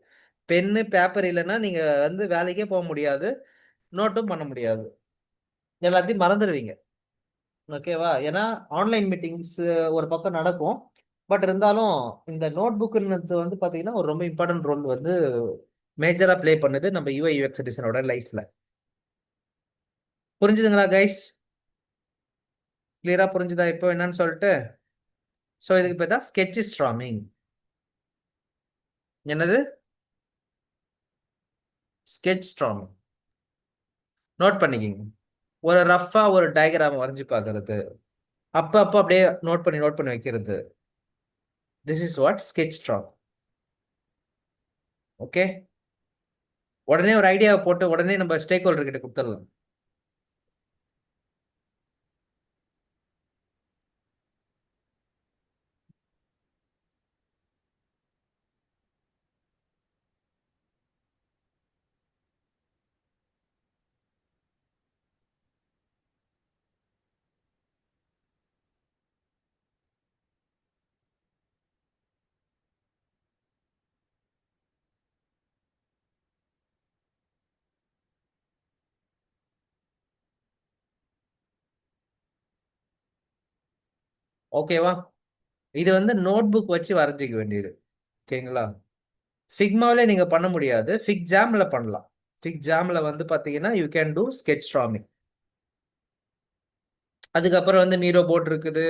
பென்னு பேப்பர் இல்லைன்னா நீங்க வந்து வேலைக்கே போக முடியாது, நோட்டும் பண்ண முடியாது, எல்லாத்தையும் மறந்துடுவீங்க. ஓகேவா? ஏன்னா ஆன்லைன் மீட்டிங்ஸ் ஒரு பக்கம் நடக்கும், பட் இருந்தாலும் இந்த நோட் புக்குன்றது வந்து பாத்தீங்கன்னா ஒரு ரொம்ப இம்பார்ட்டன்ட் ரோல் வந்து மேஜரா ப்ளே பண்ணுது நம்ம யூஐ யூஎக்ஸ் டிசைனரோட லைஃப்ல. புரிஞ்சுதுங்களா கைஸ்? கிளியரா புரிஞ்சுதா இப்போ என்னன்னு சொல்லிட்டு? ஸோ இதுக்கு பேர் தான் ஸ்கெட்ச் ஸ்ட்ராமிங். என்னது? Sketch storming. நோட் பண்ணிக்கிங்க. ஒரு ரஃபா ஒரு டயக்ராம் வரைஞ்சு பார்க்கறது, அப்போ அப்படியே நோட் பண்ணி வைக்கிறது. This is what sketch ஸ்ட்ராம். Okay, உடனே ஒரு ஐடியாவை போட்டு உடனே நம்ம ஸ்டேக் ஹோல்டர் கிட்ட கொடுத்துடலாம். ஓகேவா? இது வந்து நோட் புக் வச்சு வரைஞ்சிக்க வேண்டியது. ஓகேங்களா? ஃபிக்மாவிலே நீங்க பண்ண முடியாது, ஃபிக் ஜாம்ல பண்ணலாம். ஃபிக் ஜாம்ல வந்து பாத்தீங்கன்னா you can do sketch storming. அதுக்கப்புறம் வந்து மீரோ போர்ட் இருக்குது,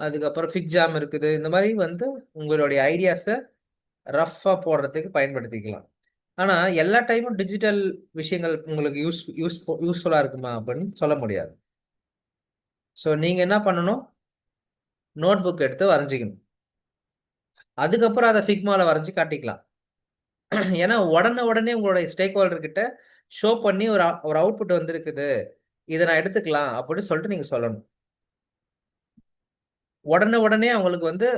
அதுக்கப்புறம் ஃபிக் ஜாம் இருக்குது. இந்த மாதிரி வந்து உங்களுடைய ஐடியாஸை ரஃபா போடுறதுக்கு பயன்படுத்திக்கலாம். ஆனா எல்லா டைமும் டிஜிட்டல் விஷயங்கள் உங்களுக்கு யூஸ்ஃபுல்லா இருக்குமா அப்படின்னு சொல்ல முடியாது. ஸோ நீங்க என்ன பண்ணணும்? நோட் புக் எடுத்து வரைஞ்சிக்கணும், அதுக்கப்புறம் அதை ஃபிக்மால வரைஞ்சி காட்டிக்கலாம். ஏன்னா உடனே உங்களுடைய ஸ்டேக் ஹோல்டர் கிட்ட ஷோ பண்ணி ஒரு அவுட்புட் வந்திருக்குது, இதை நான் எடுத்துக்கலாம் அப்படின்னு சொல்லிட்டு நீங்க சொல்லணும். உடனே அவங்களுக்கு வந்து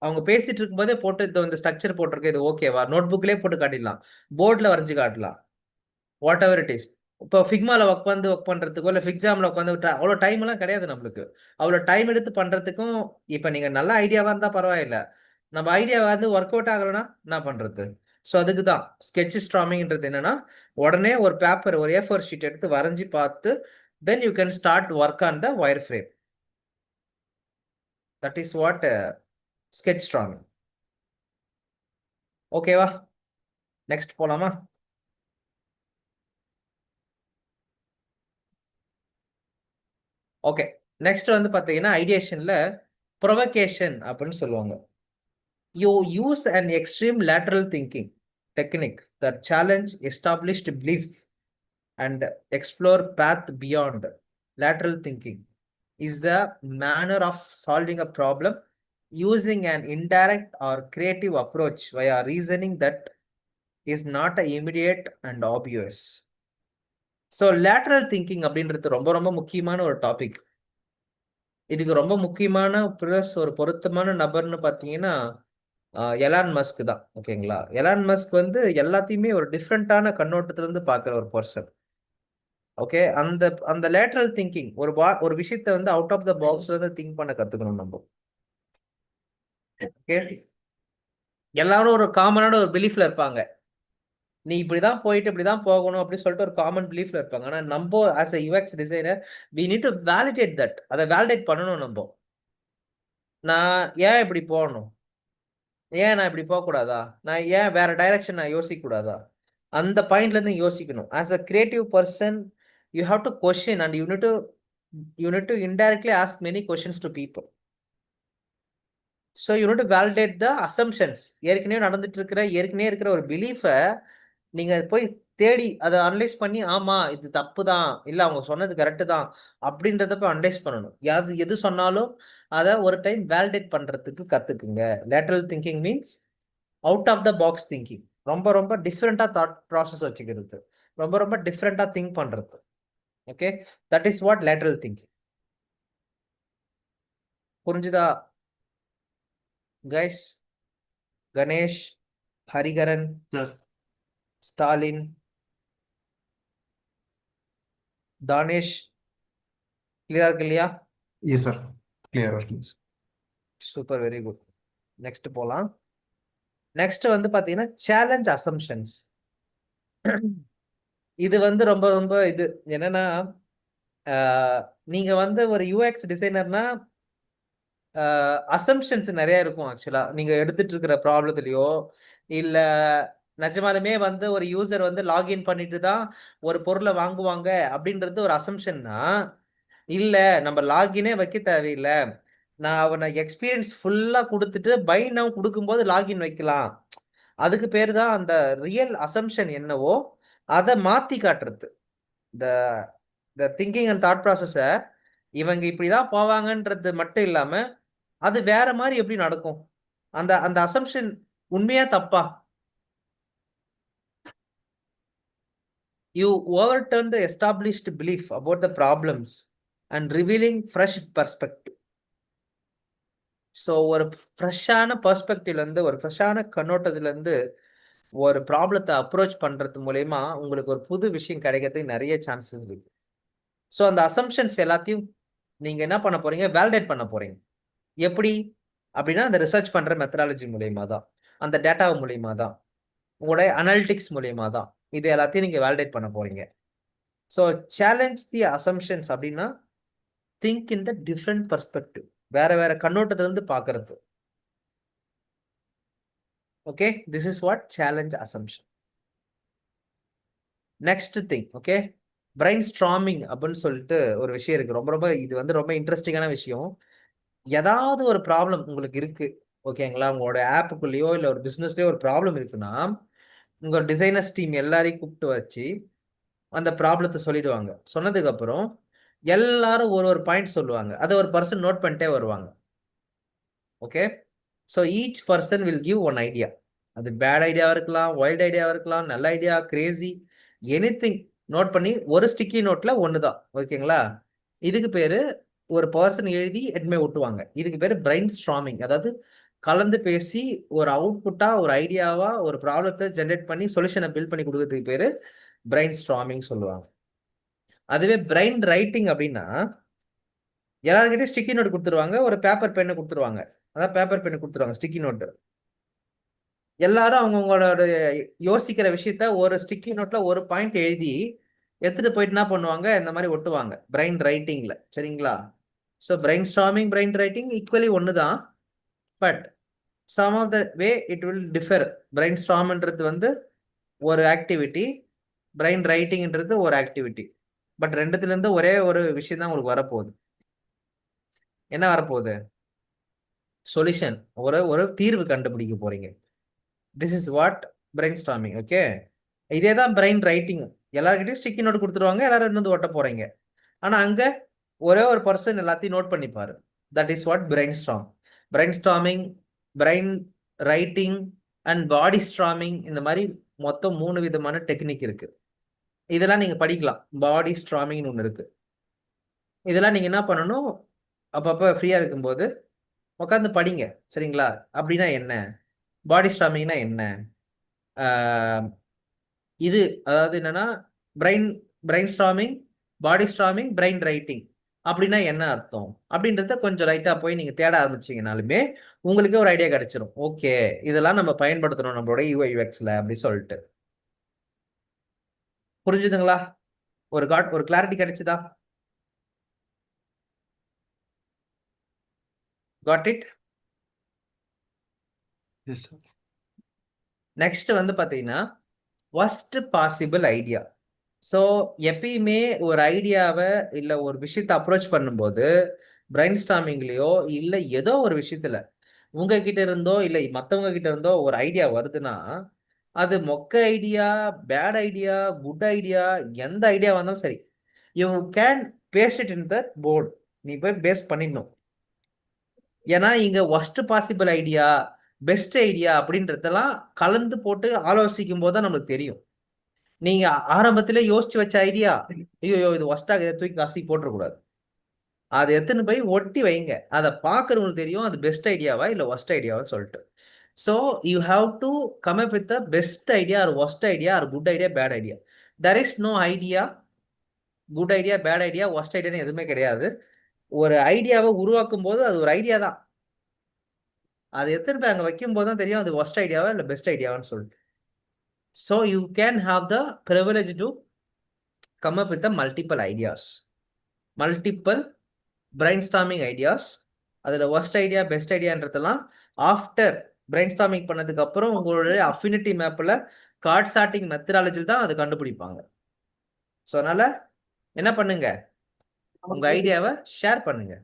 அவங்க பேசிட்டு இருக்கும்போதே போட்டு இந்த ஸ்ட்ரக்சர் போட்டிருக்கு, இது ஓகேவா, நோட் புக்லேயே போட்டு காட்டிடலாம், போர்டில் வரைஞ்சி காட்டலாம், வாட் எவர் இட் இஸ். இப்போ ஃபிக்மால ஒர்க் பண்றதுக்கோ இல்லை ஃபிக்ஜாமில் உட்காந்து அவ்வளோ டைம் எல்லாம் கிடையாது நம்மளுக்கு. அவ்வளோ டைம் எடுத்து பண்றதுக்கும் இப்போ நீங்க நல்ல ஐடியாவா இருந்தா பரவாயில்ல, நம்ம ஐடியா வந்து ஒர்க் அவுட் ஆகலைன்னா என்ன பண்றது? ஸோ அதுக்கு தான் ஸ்கெட்ச் ஸ்ட்ராமிங்ன்றது. என்னன்னா உடனே ஒரு பேப்பர், ஒரு A4 ஷீட் எடுத்து வரைஞ்சி பார்த்து then you can start work on the wire frame. That is what sketch storming. ஓகேவா? நெக்ஸ்ட் போலாமா? ஓகே, நெக்ஸ்ட் வந்து பாத்தீங்கன்னா ஐடியேஷன்ல ப்ரொவகேஷன் அப்படின்னு சொல்லுவாங்க. You use and extreme lateral thinking technique that challenge established beliefs and explore path beyond. Lateral thinking is the manner of solving a problem using an indirect or creative approach via reasoning that is not immediate and obvious. So lateral thinking அப்படின்றது ரொம்ப ரொம்ப முக்கியமான ஒரு topic. இதுக்கு ரொம்ப முக்கியமான plus ஒரு பொருத்தமான நபர்னு பார்த்தீங்கன்னா எலான் மஸ்க் தான். ஓகேங்களா? எலான் மஸ்க் வந்து எல்லாத்தையுமே ஒரு டிஃப்ரெண்டான கண்ணோட்டத்துல இருந்து பார்க்குற ஒரு பர்சன். ஓகே, அந்த அந்த லேட்டரல் திங்கிங், ஒரு விஷயத்த வந்து அவுட் ஆஃப் த பாக்ஸ்ல இருந்து திங்க் பண்ண கத்துக்கணும் நம்ம. ஓகே, எல்லாரும் ஒரு காமனான ஒரு பிலீஃப்ல இருப்பாங்க, நீ இப்படிதான் போயிட்டு இப்படிதான் போகணும் அப்படின்னு சொல்லிட்டு ஒரு காமன் பிலீஃப்ல இருப்பாங்க. ஆனா நம்ம as a UX designer we need to validate that. அதை வேலிடேட் பண்ணணும் நம்ம. நான் ஏன் இப்படி போகணும், ஏன் நான் இப்படி போக கூடாதா, நான் ஏன் வேற டைரக்ஷன் நான் யோசிக்க கூடாதா, அந்த பாயிண்ட்ல இருந்து யோசிக்கணும். As a creative person you have to question and you need to indirectly ask many questions to people. So you need to validate the assumptions. ஏற்கனவே இருக்கிற ஒரு பிலீஃபை நீங்க போய் தேடி அதை அனலைஸ் பண்ணி ஆமா இது தப்பு தான் இல்ல அவங்க சொன்னது கரெக்டு தான் அப்படின்றத போய் அனலைஸ் பண்ணணும். எது சொன்னாலும் அதை ஒரு டைம் வேலிடேட் பண்றதுக்கு கத்துக்குங்க. Lateral thinking means out of the box thinking. ரொம்ப ரொம்ப டிஃப்ரெண்டா தாட் ப்ராசஸ் வச்சுக்கிறது, ரொம்ப ரொம்ப டிஃப்ரெண்டா திங்க் பண்றது. Okay, that is what lateral thinking. புரிஞ்சுதா கைஸ்? கணேஷ், ஹரிகரன், சார் ஸ்டாலின், தானேஷ், கிளியரா இருக்கு இல்லையா? Yes, sir. Clear, please. Super, very good. Next போலாம். நெக்ஸ்ட் வந்து பாத்தீங்கன்னா சேலஞ்ச் அசம்ஷன்ஸ். இது வந்து ரொம்ப ரொம்ப இது என்னன்னா, நீங்க வந்து ஒரு யூஎக்ஸ் டிசைனர்னா அசம்ஷன்ஸ் நிறைய இருக்கும். ஆக்சுவலா நீங்க எடுத்துட்டு இருக்கிற ப்ராப்ளத்துலயோ இல்ல நிஜமாலுமே வந்து ஒரு யூசர் வந்து லாகின் பண்ணிட்டு தான் ஒரு பொருளை வாங்குவாங்க அப்படின்றது ஒரு அசம்ஷன்னா, இல்ல நம்ம லாகினே வைக்க தேவையில்லை, நான் அவனை எக்ஸ்பீரியன்ஸ் ஃபுல்லா கொடுத்துட்டு பை நவ் கொடுக்கும்போது லாகின் வைக்கலாம். அதுக்கு பேர் தான் அந்த ரியல் அசம்ஷன் என்னவோ அதை மாத்தி காட்டுறது. இந்த திங்கிங் அண்ட் தாட் ப்ராசஸை இவங்க இப்படிதான் போவாங்கன்றது மட்டும் இல்லாம அது வேற மாதிரி எப்படி நடக்கும், அந்த அந்த அசம்ஷன் உண்மையா தப்பா? You overturn the established belief about the problems and revealing fresh perspective. So ஒரு ஃப்ரெஷ்ஷான பெர்ஸ்பெக்டிவ்லேருந்து, ஒரு ஃப்ரெஷ்ஷான கண்ணோட்டத்துலேருந்து ஒரு ப்ராப்ளத்தை அப்ரோச் பண்ணுறது மூலயமா உங்களுக்கு ஒரு புது விஷயம் கிடைக்கிறதுக்கு நிறைய சான்சஸ் இருக்கு. ஸோ அந்த அசம்ஷன்ஸ் எல்லாத்தையும் நீங்கள் என்ன பண்ண போறீங்க, வேலிடேட் பண்ண போறீங்க. எப்படி அப்படின்னா அந்த ரிசர்ச் பண்ணுற மெத்தடாலஜி மூலயமா தான், அந்த டேட்டா மூலயமா தான், உங்களுடைய அனாலிட்டிக்ஸ் மூலயமா தான் இது எல்லாத்தையும் நீங்கள் வேலிடேட் பண்ண போறீங்க. ஸோ சேலஞ்ச் தி அசம்ஷன்ஸ் அப்படின்னா think in the different perspective, வேற வேற கண்ணோட்டத்திலிருந்து பார்க்கறது. Okay, this is what challenge assumption. Next thing, okay, brainstorming அப்படின்னு சொல்லிட்டு ஒரு விஷயம் இருக்கு. ரொம்ப ரொம்ப இது வந்து ரொம்ப இன்ட்ரெஸ்டிங்கான விஷயம். ஏதாவது ஒரு ப்ராப்ளம் உங்களுக்கு இருக்கு, ஓகேங்களா, உங்களோட ஆப்புக்குள்ளேயோ இல்லை ஒரு பிஸ்னஸ்லயோ ஒரு ப்ராப்ளம் இருக்குன்னா உங்க டிசைனர்ஸ் டீம் எல்லாரையும் கூப்பிட்டு வச்சு அந்த ப்ராப்ளத்தை சொல்லிடுவாங்க. சொன்னதுக்கு அப்புறம் எல்லாரும் ஒரு ஒரு பாயிண்ட் சொல்லுவாங்க, அதை ஒரு பர்சன் நோட் பண்ணிட்டே வருவாங்க. Okay, so each person will give one idea. அது பேட் ஐடியாவாக இருக்கலாம், வைல்ட் ஐடியாவாக இருக்கலாம், நல்ல ஐடியா, கிரேசி, எனிதிங் நோட் பண்ணி ஒரு ஸ்டிக்கி நோட்ல ஒன்று தான். ஓகேங்களா, இதுக்கு பேரு ஒரு பர்சன் எழுதி எட்மே ஒட்டுவாங்க. இதுக்கு பேரு பிரைன் ஸ்ட்ராமிங். அதாவது கலந்து பேசி ஒரு அவுட்புட்டா ஒரு ஐடியாவா ஒரு ப்ராப்ளத்தை ஜென்ரேட் பண்ணி சொல்யூஷனை பில்ட் பண்ணி கொடுக்கறதுக்கு பேரு பிரைன் ஸ்ட்ராமிங் சொல்லுவாங்க. அதுவே பிரைன் ரைட்டிங் அப்படின்னா எல்லாருக்கிட்டையும் ஸ்டிக்கி நோட் கொடுத்துருவாங்க, ஒரு பேப்பர் பெண்ணை கொடுத்துருவாங்க. அதான் பேப்பர் பெண்ணு கொடுத்துருவாங்க, ஸ்டிக்கி நோட்டு. எல்லாரும் அவங்களோட யோசிக்கிற விஷயத்த ஒரு ஸ்டிக்கி நோட்ல ஒரு பாயிண்ட் எழுதி எடுத்துட்டு போயிட்டு என்ன பண்ணுவாங்க, இந்த மாதிரி ஒட்டுவாங்க பிரைன் ரைட்டிங்ல. சரிங்களா? So brainstorming, brain writing equally ஒன்று தான், but some of the way it will differ. Brain ஸ்டார்ம்ன்றது வந்து ஒரு ஆக்டிவிட்டி, பிரைன் ரைட்டிங்ன்றது ஒரு ஆக்டிவிட்டி. பட் ரெண்டுத்துல இருந்து ஒரே ஒரு விஷயம் தான் உங்களுக்கு வரப்போகுது. என்ன வரப்போகுது? சொல்யூஷன், ஒரு தீர்வு கண்டுபிடிக்க போறீங்க. This is what brainstorming. Okay, இதே தான் பிரைன் ரைட்டிங். எல்லாருக்கிட்டையும் ஸ்டிக்கி நோட் கொடுத்துருவாங்க, எல்லாரும் வந்து ஒட்ட போறீங்க. ஆனா அங்க ஒரே ஒரு பர்சன் எல்லாத்தையும் நோட் பண்ணிப்பாரு. That is what brainstorm. Brainstorming, brain writing and bodystorming, இந்த மாதிரி மொத்தம் 3 விதமான டெக்னிக் இருக்கு. இதெல்லாம் நீங்க படிக்கலாம். பாடி ஸ்ட்ராமிங்னு ஒன்று இருக்கு. இதெல்லாம் நீங்க என்ன பண்ணணும், அப்பப்போ ஃப்ரீயா இருக்கும்போது உட்காந்து படிங்க. சரிங்களா? அப்படின்னா என்ன, பாடி ஸ்ட்ராமிங்னா என்ன, இது அதாவது என்னன்னா பிரைன் ஸ்ட்ராமிங், பாடி ஸ்ட்ராமிங், பிரைன் ரைட்டிங் அப்படின்னா என்ன அர்த்தம் அப்படின்றத கொஞ்சம் லைட்டா போய் நீங்க தேட ஆரம்பிச்சீங்கனாலுமே உங்களுக்கு ஒரு ஐடியா கிடைச்சிரும். ஓகே, இதெல்லாம் நம்ம பயன்படுத்தணும் நம்மளோட யூஐ யூஎக்ஸ்ல அப்படி சொல்லிட்டு. புரிஞ்சுதுங்களா? ஒரு கிளாரிட்டி கிடைச்சுதா? Got it? Yes, sir. Next வந்து பாத்தீங்கன்னா worst பாசிபிள் ஐடியா. ஸோ எப்பயுமே ஒரு ஐடியாவை இல்லை ஒரு விஷயத்தை அப்ரோச் பண்ணும்போது பிரைன் ஸ்டாமிங்லேயோ இல்லை ஏதோ ஒரு விஷயத்துல உங்ககிட்ட இருந்தோ இல்லை மற்றவங்க கிட்ட இருந்தோ ஒரு ஐடியா வருதுன்னா அது மொக்க idea, bad idea, good idea, எந்த ஐடியா வந்தாலும் சரி, you can paste it in that board. நீ போய் பேஸ் பண்ணிடணும். ஏன்னா இங்க worst possible idea, best idea அப்படின்றதெல்லாம் கலந்து போட்டு ஆலோசிக்கும் போது தான் நம்மளுக்கு தெரியும். நீங்க ஆரம்பத்திலே யோசிச்சு வச்ச ஐடியா, ஐயோ இது ஒஸ்டாக இதை தூக்கி காசி போட்டுறக்கூடாது. அதை எடுத்துன்னு போய் ஒட்டி வைங்க. அதை பார்க்கறவங்களுக்கு தெரியும் அது பெஸ்ட் ஐடியாவா இல்லை ஒஸ்ட் ஐடியாவான்னு சொல்லிட்டு. So you have to come up with the best idea or worst idea or good idea, bad idea. There is no idea good idea, bad idea, worst ஐடியான்னு எதுவுமே கிடையாது. ஒரு ஐடியாவை உருவாக்கும் போது அது ஒரு ஐடியா தான். அது எத்தனை பேர் அங்கே வைக்கும் போது தான் தெரியும் அது ஒஸ்ட் ஐடியாவா இல்லை பெஸ்ட் ஐடியாவான்னு சொல்லிட்டு. So you can have the privilege to come up with the multiple ideas, multiple brainstorming ideas. அதில் ஒஸ்ட் ஐடியா, பெஸ்ட் ஐடியான்றதெல்லாம் ஆஃப்டர் பிரைன் ஸ்டாமிங் பண்ணதுக்கு அப்புறம் உங்களுடைய அஃபினிட்டி மேப்பில் கார்ட் சார்ட்டிங் மெத்தடாலஜியில் தான் அது கண்டுபிடிப்பாங்க. ஸோ அதனால என்ன பண்ணுங்க, உங்க ஐடியாவை ஷேர் பண்ணுங்க.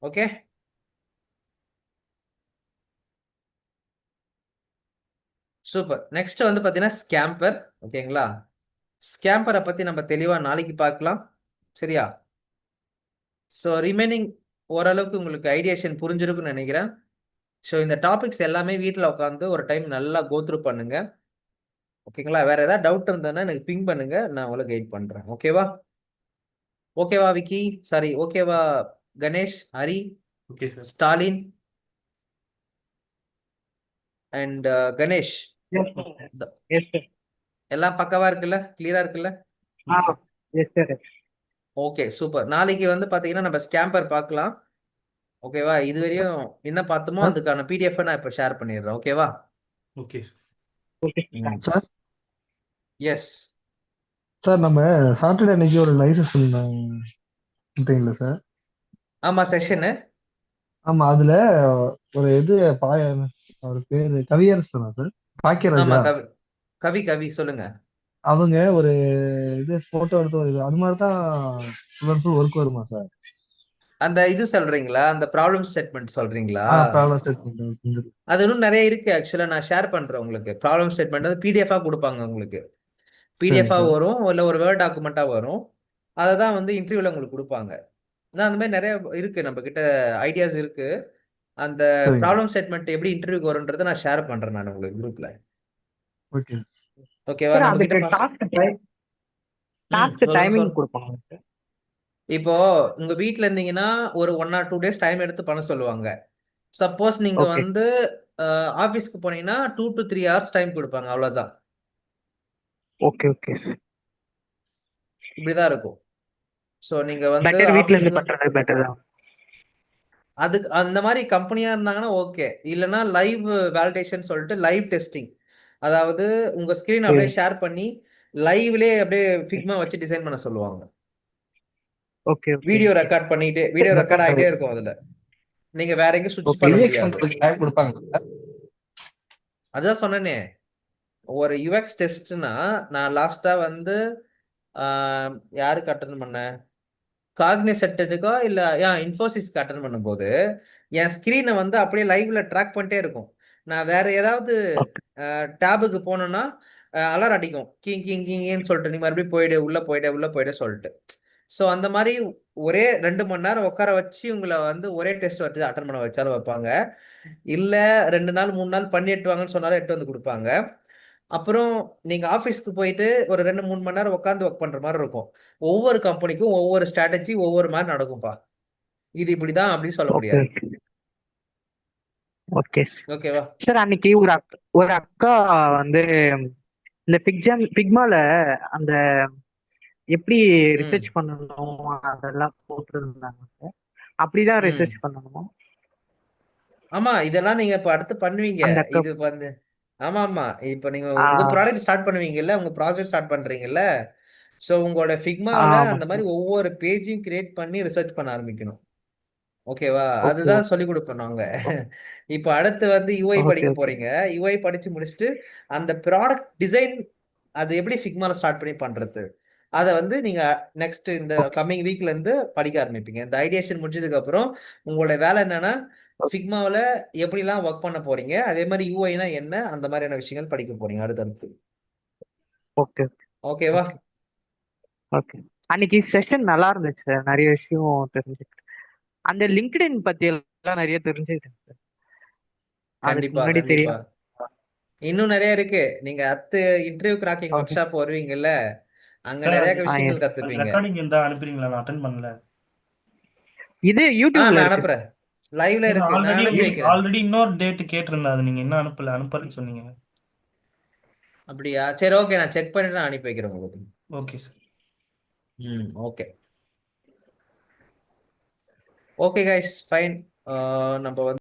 Okay, super. நெக்ஸ்ட் வந்து பார்த்தீங்கன்னா ஸ்கேம்பர். ஓகேங்களா, ஸ்கேம்பரை பற்றி நம்ம தெளிவாக நாளைக்கு பார்க்கலாம். சரியா? ஸோ ரிமைனிங் ஓரளவுக்கு உங்களுக்கு ஐடியேஷன் புரிஞ்சிருக்குன்னு நினைக்கிறேன். ஸோ இந்த டாபிக்ஸ் எல்லாமே வீட்டில் உட்காந்து ஒரு டைம் நல்லா கோத்ரூ பண்ணுங்க. ஓகேங்களா? வேற ஏதாவது டவுட் இருந்ததுன்னா எனக்கு பிங் பண்ணுங்க, நான் உங்களை கைட் பண்றேன். ஓகேவா? ஓகேவா விக்கி? சாரி, ஓகேவா Ganesh, Hari, okay sir. Stalin and Ganesh, எல்லாம் பக்கவா இருக்குல்ல? கிளியரா இருக்குல்ல? Okay, super. நாளைக்கு வந்து பாத்தீங்கன்னா நம்ம ஸ்கேம்பர் பார்க்கலாம். ஓகேவா? இதுவரையும் என்ன பார்த்தோமோ அதுக்கான பிடிஎஃப் நான் இப்போ ஷேர் பண்ணிடுறேன். ஓகேவா? Okay sir yes. சார் நம்ம சாட்டர்டே அன்னைக்கு ஒரு லைவ் செஷன் இல்ல சார்? ஆமா, செஷனு. ஆமா, அதுல ஒரு இது அவர் பேரு கவியரசனா சார்? ஆமா, பாக்கியராஜா. கவி கவி கவி சொல்லுங்க. அவங்க ஒரு இது போட்டோ எடுத்து ஒரு இது அது மாதிரிதான் ஒர்க் வருமா சார்? அந்த இது சொல்றீங்களா? அந்த ப்ராப்ளம் ஸ்டேட்மெண்ட் சொல்றீங்களா? Problem statement. அது இன்னும் நிறைய இருக்கு. ஆக்சுவலா நான் ஷேர் பண்றேன் உங்களுக்கு. ப்ராப்ளம் ஸ்டேட்மெண்ட் வந்து பிடிஎஃபா கொடுப்பாங்க உங்களுக்கு. பிடிஎஃபா சார். வரும், இல்லை ஒரு வேர்ட் டாக்குமெண்டா வரும். அதை தான் வந்து இன்டர்வியூல உங்களுக்கு கொடுப்பாங்க. நான் அந்த மாதிரி நிறைய இருக்கு, நம்ம கிட்ட ஐடியாஸ் இருக்கு. அந்த சரிங்க. ப்ராப்ளம் ஸ்டேட்மெண்ட் எப்படி இன்டர்வியூக்கு வரும்ன்றதை நான் ஷேர் பண்றேன் நான் உங்களுக்கு குரூப்ல. ஓகே. ஓகேவா? சார் நம்ம கிட்ட அதுக்கு டாஸ்க் டைமிங் கொடுப்பாங்க சார். இப்போ உங்க வீட்ல இருந்தீங்கன்னா ஒரு 1 or 2 days டைம் எடுத்து பண்ண சொல்லுவாங்க. சப்போஸ் நீங்க ஓகே வந்து ஆபீஸ்க்கு போனீங்கன்னா 2 to 3 hours டைம் கொடுப்பாங்க, அவ்வளவுதான். ஓகே ஓகே இப்படிதான் இருக்கும். ஸோ நீங்க வந்து பெட்டர் வீட்ல இருந்து ஆபீஸ்க்கு பண்றது பெட்டர் தான். அதுக்கு அந்த மாதிரி கம்பெனியா இருந்தாங்கன்னா ஓகே. இல்லைன்னா லைவ் வேலிடேஷன் சொல்லிட்டு லைவ் டெஸ்டிங், அதாவது உங்க ஸ்கிரீன் அப்படியே ஷேர் பண்ணி லைவ்லயே அப்படியே ஃபிக்மா வச்சு டிசைன் பண்ண சொல்லுவாங்க. ஓகே வீடியோ ரெக்கார்ட் பண்ணிட்டே, வீடியோ ரெக்கார்ட் ஆகிட்டே இருக்கும். அதுல நீங்க வேற எங்கேயும் சுவிட்ச் பண்ண முடியாது. டைம் கொடுப்பாங்க. அதுதான் சொன்னேனே, ஒரு யூஎக்ஸ் டெஸ்ட்னா நான் லாஸ்டா வந்து யாருக்கு அட்டன் பண்ணேன், காக்னிசென்ட்டுக்கோ இல்லை இன்ஃபோசிஸ்க்கு அட்டன் பண்ணும்போது என் ஸ்க்ரீனை வந்து அப்படியே லைவ்ல ட்ராக் பண்ணிட்டே இருக்கும். நான் வேற ஏதாவது டேபுக்கு போனோன்னா அலர் அடிக்கும், கிங் கிங் கிங்னு சொல்லிட்டு நீ மறுபடியும் போயிடு, உள்ள போயிடு சொல்லிட்டு. ஸோ அந்த மாதிரி ஒரே 2 மணி நேரம் உட்கார வச்சு உங்களை வந்து ஒரே டெஸ்ட் வச்சு அட்டன் பண்ண வச்சாலும் வைப்பாங்க. இல்லை 2 நாள் 3 நாள் பண்ணி எட்டுவாங்கன்னு சொன்னாலும் எட்டு வந்து கொடுப்பாங்க. அப்புறம் நீங்க ஆஃபீஸ்க்கு போயிட்டு ஒரு 2-3 மணி நேரம் உட்காந்து ஒர்க் பண்ற மாதிரி இருக்கும். ஒவ்வொரு கம்பெனிக்கும் ஒவ்வொரு ஸ்ட்ராட்டஜி ஒவ்வொரு மாதிரி நடக்கும்பா. இது இப்படிதான் அப்படின்னு சொல்ல முடியாது. ஓகே ஓகேவா? சார், அன்னைக்கு ஒரு அக்கா வந்து இந்த பிக்மால அந்த எப்படி ரிசர்ச் பண்ணணும் அதெல்லாம் போட்டுருந்தாங்க சார். அப்படிதான் ரிசர்ச் பண்ணணுமா? ஆமா, இதெல்லாம் நீங்க இப்ப அடுத்து பண்ணுவீங்க. அந்த அக்கா இது வந்து ஆமா ஆமா, இப்ப நீங்க உங்க ப்ராடக்ட் ஸ்டார்ட் பண்ணுவீங்கல்ல, உங்க ப்ராஜெக்ட் ஸ்டார்ட் பண்றீங்கல்ல. ஸோ உங்களோட ஃபிக்மாவில் ஆமா அந்த மாதிரி ஒவ்வொரு பேஜையும் கிரியேட் பண்ணி ரிசர்ச் பண்ண ஆரம்பிக்கணும். ஓகேவா? ஓகே அதுதான் சொல்லி கொடுப்போம் நாங்க. இப்போ அடுத்து வந்து யூஐ ஓகே படிக்க ஓகே போறீங்க. யூஐ படிச்சு முடிச்சுட்டு அந்த ப்ராடக்ட் டிசைன் அது எப்படி ஃபிக்மால ஸ்டார்ட் பண்ணி பண்றது, அதை வந்து நீங்க நெக்ஸ்ட் இந்த ஓகே கம்மிங் வீக்ல இருந்து படிக்க ஆரம்பிப்பீங்க. இந்த ஐடியேஷன் முடிஞ்சதுக்கு அப்புறம் உங்களோட வேலை என்னன்னா ஃபிக்மாவில் எப்படிலாம் ஒர்க் பண்ண போறீங்க, அதே மாதிரி யூஐனா என்ன, அந்த மாதிரியான விஷயங்கள் படிக்க போறீங்க அடுத்தடுத்து. ஓகே ஓகேவா? Okay okay. அன்னைக்கு செஷன் நல்லா இருந்துச்சு சார், நிறைய விஷயம் தெரிஞ்சுக்கிட்டேன். அந்த லிங்க்டின் பத்தி எல்லாம் நிறைய தெரிஞ்சுக்கிட்டேன் சார், அதுக்கு கண்டிப்பா முன்னாடி கண்டிப்பா. தெரியும். இன்னும் நிறைய இருக்கு. நீங்க interview cracking work okay shop வருவீங்கல்ல, அங்க சார் நிறைய அது ஆ விஷயங்கள் எஸ். கத்துப்பீங்க. ரெக்கார்டிங் இருந்தா அனுப்புறீங்களா? நான் அட்டன் பண்ணல. இது யூடியூப்ல நான் இருக்கு அனுப்புறேன், லைவ்ல ஏன்னா இருக்கு, நான் அனுப்பி வைக்கிறேன். ஆல்ரெடி இன்னொரு டேட் கேட்டிருந்தா அது நீங்க என்ன அனுப்பலன்னு சொன்னீங்க. அப்படியா? சரி, ஓகே, நான் செக் பண்ணிட்டு நான் அனுப்பி வைக்கிறேன் உங்களுக்கு. Okay sir. Okay okay guys, fine. நம்ம வந்து